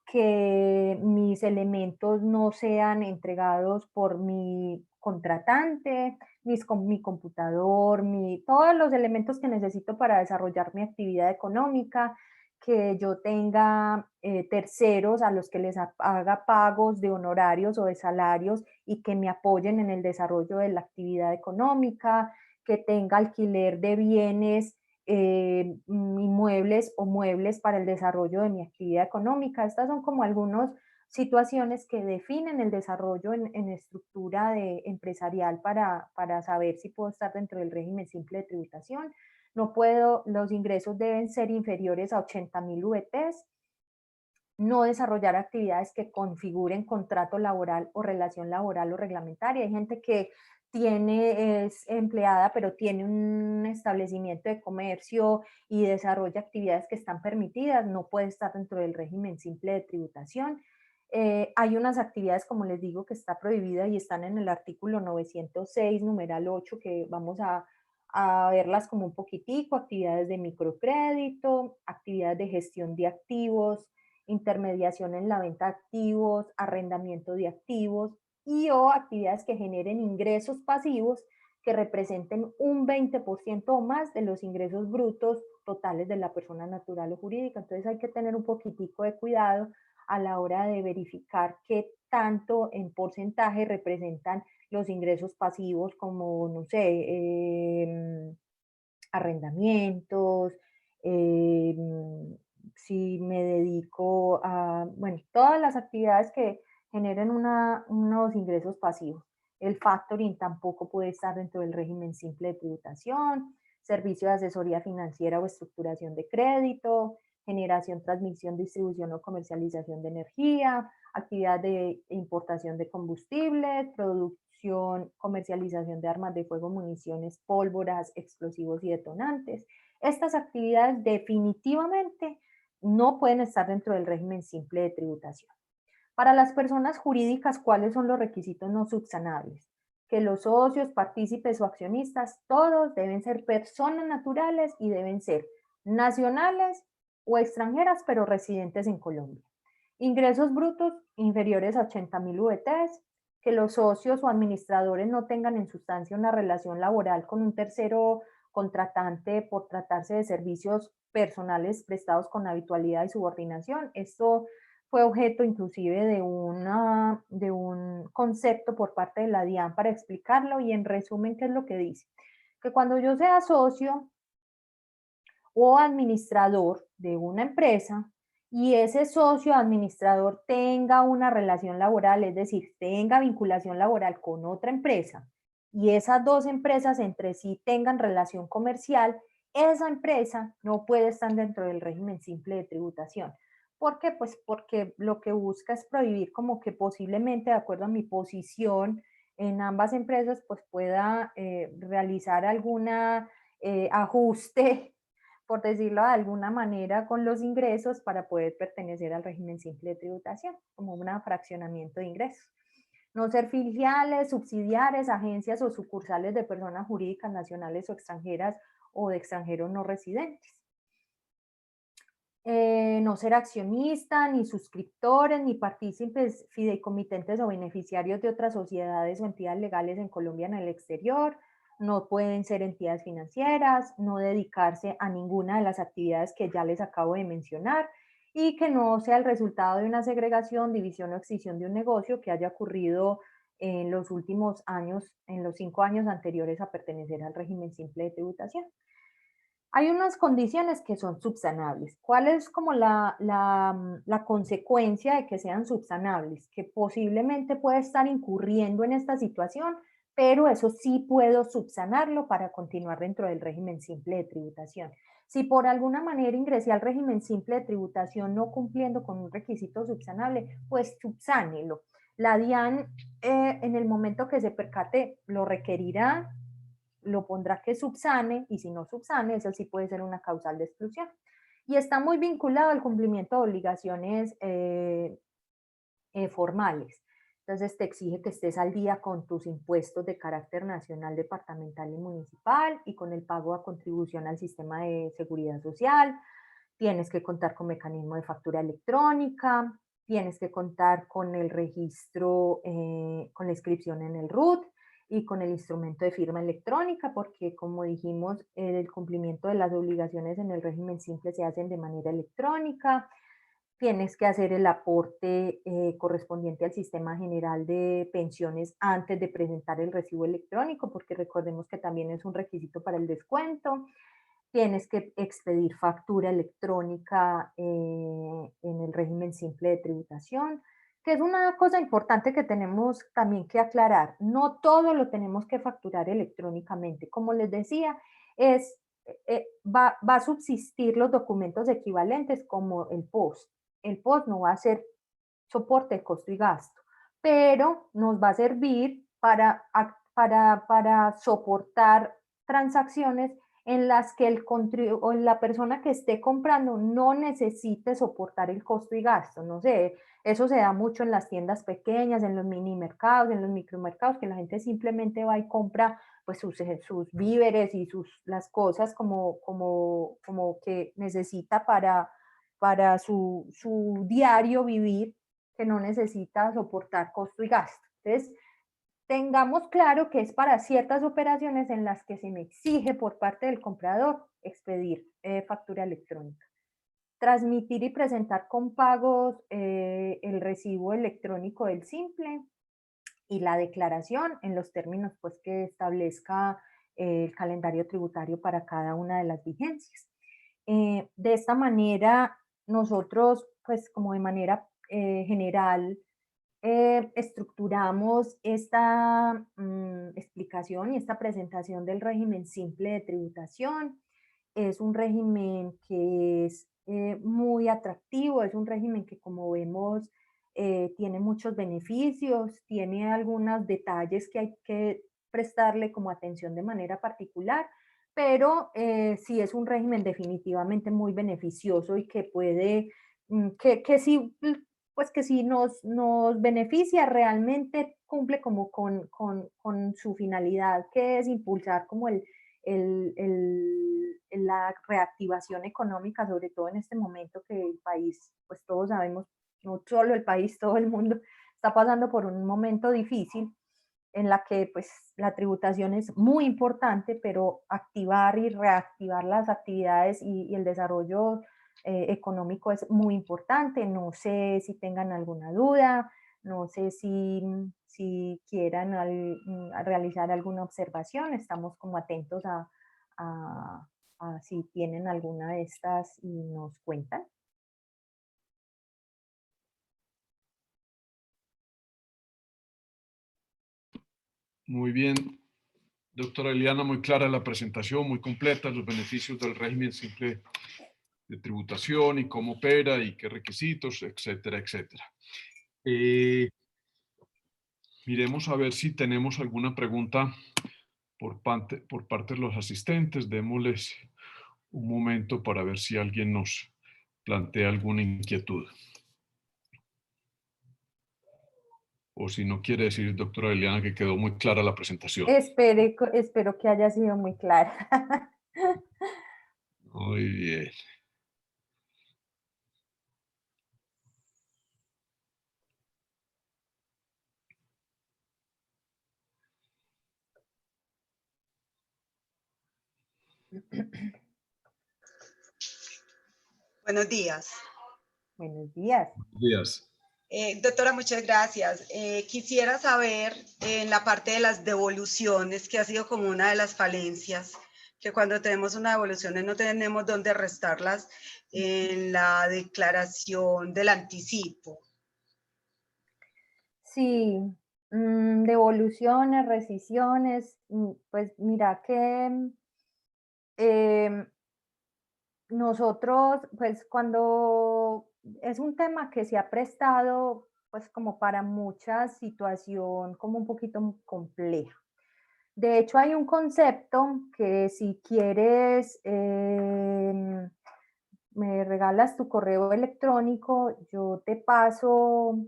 que mis elementos no sean entregados por mi contratante, mi computador, todos los elementos que necesito para desarrollar mi actividad económica, que yo tenga terceros a los que les haga pagos de honorarios o de salarios y que me apoyen en el desarrollo de la actividad económica, que tenga alquiler de bienes inmuebles o muebles para el desarrollo de mi actividad económica. Estas son como algunas situaciones que definen el desarrollo en estructura empresarial para saber si puedo estar dentro del régimen simple de tributación. No puedo, los ingresos deben ser inferiores a 80.000 VTs, no desarrollar actividades que configuren contrato laboral o relación laboral o reglamentaria. Hay gente que es empleada, pero tiene un establecimiento de comercio y desarrolla actividades que están permitidas, no puede estar dentro del régimen simple de tributación. Hay unas actividades, como les digo, que está prohibida y están en el artículo 906, numeral 8, que vamos a verlas como un poquitico: actividades de microcrédito, actividades de gestión de activos, intermediación en la venta de activos, arrendamiento de activos o actividades que generen ingresos pasivos que representen un 20% o más de los ingresos brutos totales de la persona natural o jurídica. Entonces hay que tener un poquitico de cuidado a la hora de verificar qué tanto en porcentaje representan los ingresos pasivos como, no sé, arrendamientos, eh, si me dedico a, bueno, todas las actividades que generen unos ingresos pasivos. El factoring tampoco puede estar dentro del régimen simple de tributación, servicio de asesoría financiera o estructuración de crédito, generación, transmisión, distribución o comercialización de energía, actividad de importación de combustibles, producción, comercialización de armas de fuego, municiones, pólvoras, explosivos y detonantes. Estas actividades definitivamente no pueden estar dentro del régimen simple de tributación. Para las personas jurídicas, ¿cuáles son los requisitos no subsanables? Que los socios, partícipes o accionistas, todos deben ser personas naturales y deben ser nacionales o extranjeras, pero residentes en Colombia. Ingresos brutos inferiores a 80.000 VTs, que los socios o administradores no tengan en sustancia una relación laboral con un tercero contratante por tratarse de servicios personales prestados con habitualidad y subordinación. Esto fue objeto inclusive de un concepto por parte de la DIAN para explicarlo y en resumen, ¿qué es lo que dice? Que cuando yo sea socio o administrador de una empresa y ese socio administrador tenga una relación laboral, es decir, tenga vinculación laboral con otra empresa y esas dos empresas entre sí tengan relación comercial, esa empresa no puede estar dentro del régimen simple de tributación. ¿Por qué? Pues porque lo que busca es prohibir como que posiblemente, de acuerdo a mi posición en ambas empresas, pues pueda realizar alguna ajuste, por decirlo de alguna manera, con los ingresos para poder pertenecer al régimen simple de tributación, como un fraccionamiento de ingresos. No ser filiales, subsidiarias, agencias o sucursales de personas jurídicas nacionales o extranjeras o de extranjeros no residentes. No ser accionista, ni suscriptores, ni partícipes fideicomitentes o beneficiarios de otras sociedades o entidades legales en Colombia en el exterior. No pueden ser entidades financieras, no dedicarse a ninguna de las actividades que ya les acabo de mencionar y que no sea el resultado de una segregación, división o extinción de un negocio que haya ocurrido en los últimos años, en los 5 años anteriores a pertenecer al régimen simple de tributación. Hay unas condiciones que son subsanables. ¿Cuál es como la consecuencia de que sean subsanables? Que posiblemente pueda estar incurriendo en esta situación, pero eso sí puedo subsanarlo para continuar dentro del régimen simple de tributación. Si por alguna manera ingresé al régimen simple de tributación no cumpliendo con un requisito subsanable, pues subsánelo. La DIAN, en el momento que se percate, lo requerirá, lo pondrá que subsane, y si no subsane, eso sí puede ser una causal de exclusión. Y está muy vinculado al cumplimiento de obligaciones formales. Entonces te exige que estés al día con tus impuestos de carácter nacional, departamental y municipal, y con el pago a contribución al sistema de seguridad social. Tienes que contar con mecanismo de factura electrónica, tienes que contar con el registro, con la inscripción en el RUT y con el instrumento de firma electrónica, porque como dijimos, el cumplimiento de las obligaciones en el régimen simple se hacen de manera electrónica. Tienes que hacer el aporte correspondiente al sistema general de pensiones antes de presentar el recibo electrónico, porque recordemos que también es un requisito para el descuento. Tienes que expedir factura electrónica en el régimen simple de tributación, que es una cosa importante que tenemos también que aclarar. No todo lo tenemos que facturar electrónicamente. Como les decía, va a subsistir los documentos equivalentes como el POS. El POS no va a ser soporte de costo y gasto, pero nos va a servir para soportar transacciones en las que la persona que esté comprando no necesite soportar el costo y gasto. No sé, eso se da mucho en las tiendas pequeñas, en los mini mercados, en los micromercados, que la gente simplemente va y compra pues sus víveres y las cosas como que necesita para su diario vivir, que no necesita soportar costo y gasto. Entonces, tengamos claro que es para ciertas operaciones en las que se me exige por parte del comprador expedir factura electrónica. Transmitir y presentar con pagos el recibo electrónico del simple y la declaración en los términos pues, que establezca el calendario tributario para cada una de las vigencias. De esta manera, nosotros, pues como de manera general, estructuramos esta explicación y esta presentación del régimen simple de tributación. Es un régimen que es muy atractivo, es un régimen que, como vemos, tiene muchos beneficios, tiene algunos detalles que hay que prestarle como atención de manera particular, pero sí es un régimen definitivamente muy beneficioso y que puede, que sí, pues que si nos beneficia, realmente cumple como con su finalidad, que es impulsar como la reactivación económica, sobre todo en este momento que el país, pues todos sabemos, no solo el país, todo el mundo está pasando por un momento difícil en la que pues la tributación es muy importante, pero activar y reactivar las actividades y el desarrollo económico es muy importante. No sé si tengan alguna duda, no sé si quieran realizar alguna observación, estamos como atentos a si tienen alguna de estas y nos cuentan. Muy bien, doctora Liliana, muy clara la presentación, muy completa, los beneficios del régimen simple de tributación y cómo opera y qué requisitos, etcétera, etcétera. Miremos a ver si tenemos alguna pregunta por parte de los asistentes. Démosles un momento para ver si alguien nos plantea alguna inquietud. O si no quiere decir, doctora Liliana, que quedó muy clara la presentación. Espero que haya sido muy clara. Muy bien. Buenos días. Buenos días. Buenos días. Doctora, muchas gracias. Quisiera saber en la parte de las devoluciones, que ha sido como una de las falencias, que cuando tenemos una devolución no tenemos dónde restarlas en la declaración del anticipo. Sí, devoluciones, rescisiones, pues mira que nosotros, pues cuando es un tema que se ha prestado, pues como para mucha situación como un poquito compleja. De hecho, hay un concepto que si quieres, me regalas tu correo electrónico, yo te paso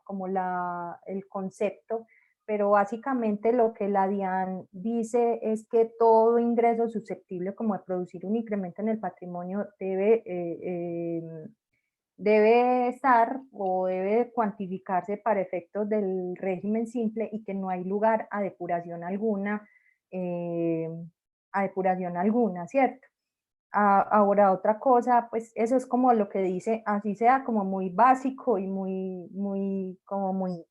como el concepto, pero básicamente lo que la DIAN dice es que todo ingreso susceptible como de producir un incremento en el patrimonio debe estar o debe cuantificarse para efectos del régimen simple y que no hay lugar eh, a depuración alguna, ¿cierto? Ahora otra cosa, pues eso es como lo que dice, así sea como muy básico y como muy,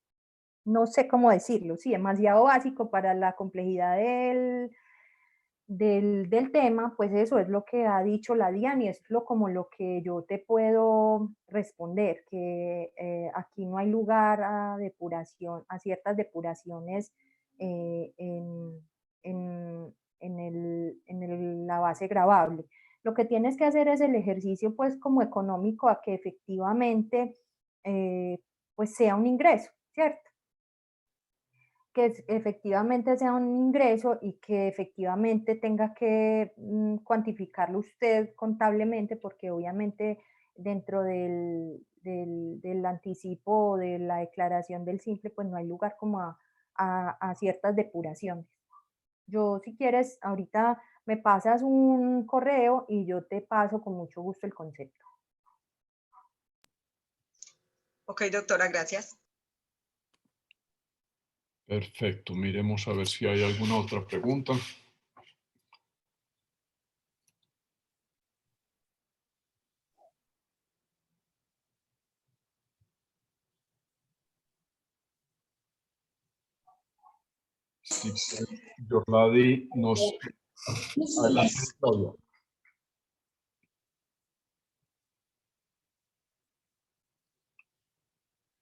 no sé cómo decirlo, sí, demasiado básico para la complejidad del tema, pues eso es lo que ha dicho la DIAN y es como lo que yo te puedo responder, que aquí no hay lugar a depuración, a ciertas depuraciones eh, en, la base gravable. Lo que tienes que hacer es el ejercicio pues como económico a que efectivamente pues sea un ingreso, ¿cierto? Que efectivamente sea un ingreso y que efectivamente tenga que cuantificarlo usted contablemente, porque obviamente dentro del anticipo o de la declaración del simple, pues no hay lugar como a ciertas depuraciones. Yo, si quieres, ahorita me pasas un correo y yo te paso con mucho gusto el concepto. Ok, doctora, gracias. Perfecto, miremos a ver si hay alguna otra pregunta. Si Yorladi nos... Adelante, Claudia.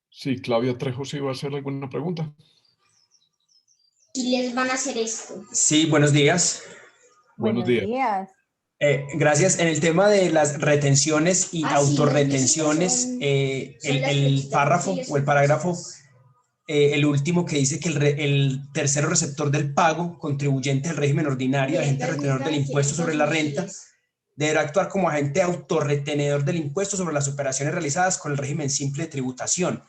Sí, Claudia Trejo, ¿sí iba a hacer alguna pregunta? Y les van a hacer esto. Sí, buenos días. Buenos días. Gracias. En el tema de las retenciones y autorretenciones, el párrafo o el parágrafo, el último que dice que el tercero receptor del pago, contribuyente del régimen ordinario, agente retenedor del impuesto sobre la renta, deberá actuar como agente autorretenedor del impuesto sobre las operaciones realizadas con el régimen simple de tributación.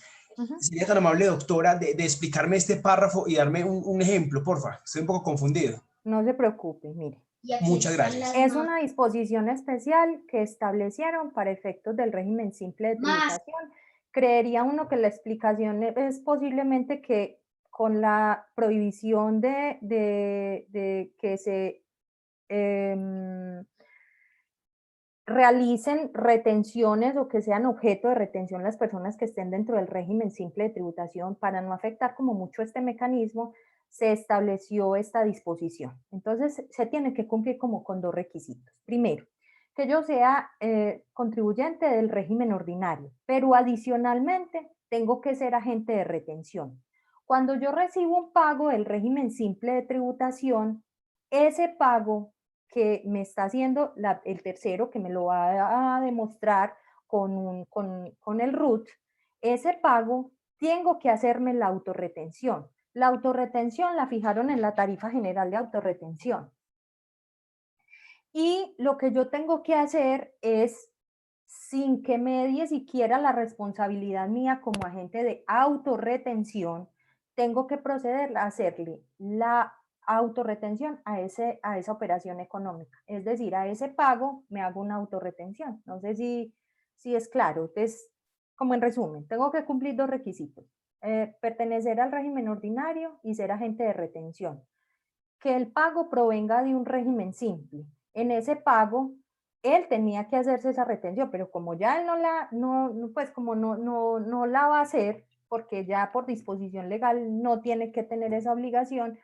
Sería tan amable, doctora, de explicarme este párrafo y darme un ejemplo, porfa. Estoy un poco confundido. No se preocupe, mire. Muchas gracias. Es una disposición especial que establecieron para efectos del régimen simple de tributación. Creería uno que la explicación es posiblemente que con la prohibición de que se realicen retenciones o que sean objeto de retención las personas que estén dentro del régimen simple de tributación, para no afectar como mucho este mecanismo, se estableció esta disposición. Entonces, se tiene que cumplir como con dos requisitos. Primero, que yo sea contribuyente del régimen ordinario, pero adicionalmente tengo que ser agente de retención. Cuando yo recibo un pago del régimen simple de tributación, ese pago que me está haciendo el tercero, que me lo va a demostrar con el RUT, ese pago tengo que hacerme la autorretención. La autorretención la fijaron en la tarifa general de autorretención. Y lo que yo tengo que hacer es, sin que medie siquiera la responsabilidad mía como agente de autorretención, tengo que proceder a hacerle la autorretención a esa operación económica. Es decir, a ese pago me hago una autorretención. No sé si es claro. Entonces, como en resumen, tengo que cumplir dos requisitos. Pertenecer al régimen ordinario y ser agente de retención. Que el pago provenga de un régimen simple. En ese pago, él tenía que hacerse esa retención, pero como ya él no la va a hacer, porque ya por disposición legal no tiene que tener esa obligación,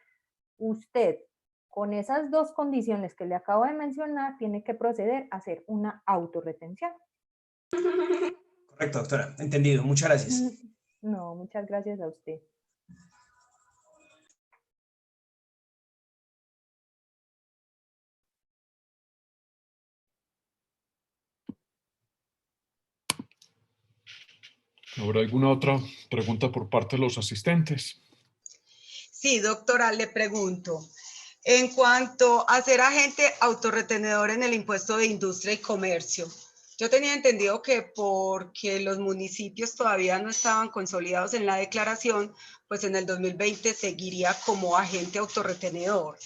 usted, con esas dos condiciones que le acabo de mencionar, tiene que proceder a hacer una autorretención. Correcto, doctora. Entendido. Muchas gracias. No, muchas gracias a usted. ¿Habrá alguna otra pregunta por parte de los asistentes? Sí, doctora, le pregunto. En cuanto a ser agente autorretenedor en el impuesto de industria y comercio, yo tenía entendido que porque los municipios todavía no estaban consolidados en la declaración, pues en el 2020 seguiría como agente autorretenedor.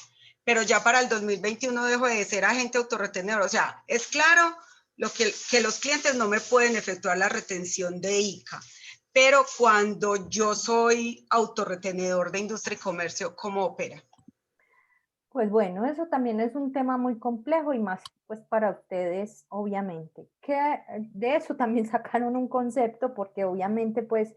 Pero ya para el 2021 dejo de ser agente autorretenedor. O sea, es claro que los clientes no me pueden efectuar la retención de ICA. Pero cuando yo soy autorretenedor de industria y comercio, ¿cómo opera? Pues bueno, eso también es un tema muy complejo y más pues para ustedes, obviamente. Que de eso también sacaron un concepto porque obviamente pues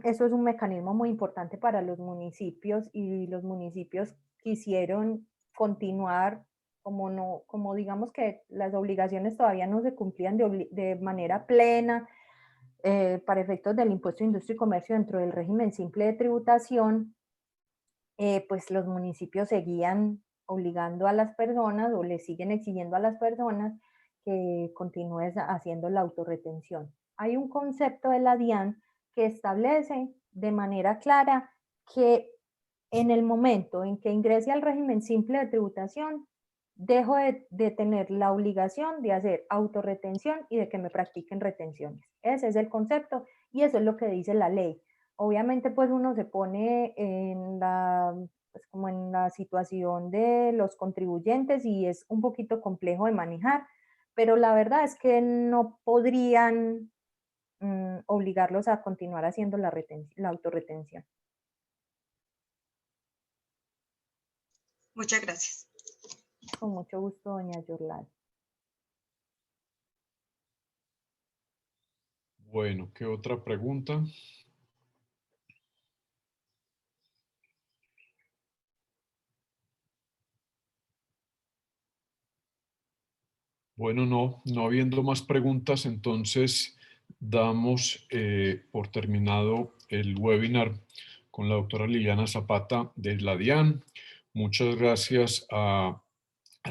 eso es un mecanismo muy importante para los municipios y los municipios quisieron continuar como no, como digamos que las obligaciones todavía no se cumplían de manera plena para efectos del impuesto de industria y comercio dentro del régimen simple de tributación, pues los municipios seguían obligando a las personas o le siguen exigiendo a las personas que continúen haciendo la autorretención. Hay un concepto de la DIAN que establece de manera clara que en el momento en que ingrese al régimen simple de tributación, dejo de tener la obligación de hacer autorretención y de que me practiquen retenciones. Ese es el concepto y eso es lo que dice la ley. Obviamente, pues uno se pone en pues como en la situación de los contribuyentes y es un poquito complejo de manejar, pero la verdad es que no podrían obligarlos a continuar haciendo la autorretención. Muchas gracias. Con mucho gusto, doña Yorlal. Bueno, ¿qué otra pregunta? Bueno, no habiendo más preguntas, entonces damos por terminado el webinar con la doctora Liliana Zapata de la DIAN. Muchas gracias a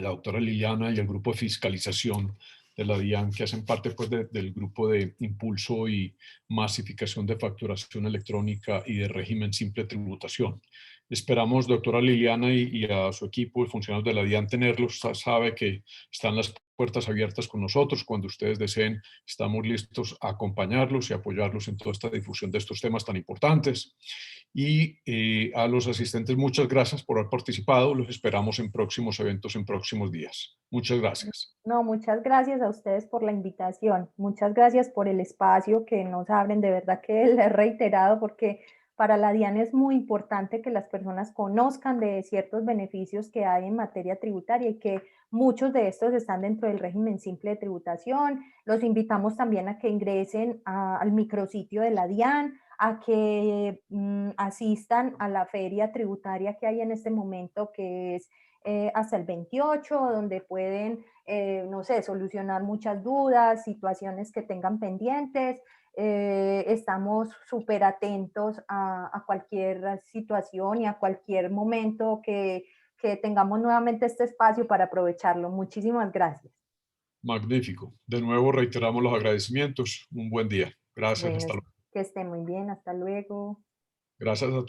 la doctora Liliana y al grupo de fiscalización de la DIAN, que hacen parte pues, del grupo de impulso y masificación de facturación electrónica y de régimen simple de tributación. Esperamos, doctora Liliana, y a su equipo y funcionarios de la DIAN tenerlos. Sabe que están las puertas abiertas con nosotros. Cuando ustedes deseen, estamos listos a acompañarlos y apoyarlos en toda esta difusión de estos temas tan importantes. Y a los asistentes, muchas gracias por haber participado. Los esperamos en próximos eventos, en próximos días. Muchas gracias. No, muchas gracias a ustedes por la invitación. Muchas gracias por el espacio que nos abren. De verdad que les he reiterado porque para la DIAN es muy importante que las personas conozcan de ciertos beneficios que hay en materia tributaria y que muchos de estos están dentro del régimen simple de tributación. Los invitamos también a que ingresen al micrositio de la DIAN, a que asistan a la feria tributaria que hay en este momento, que es hasta el 28, donde pueden, no sé, solucionar muchas dudas, situaciones que tengan pendientes. Estamos súper atentos a cualquier situación y a cualquier momento que tengamos nuevamente este espacio para aprovecharlo. Muchísimas gracias. Magnífico. De nuevo reiteramos los agradecimientos. Un buen día. Gracias. Bueno, Hasta luego. que esté muy bien. Hasta luego. Gracias a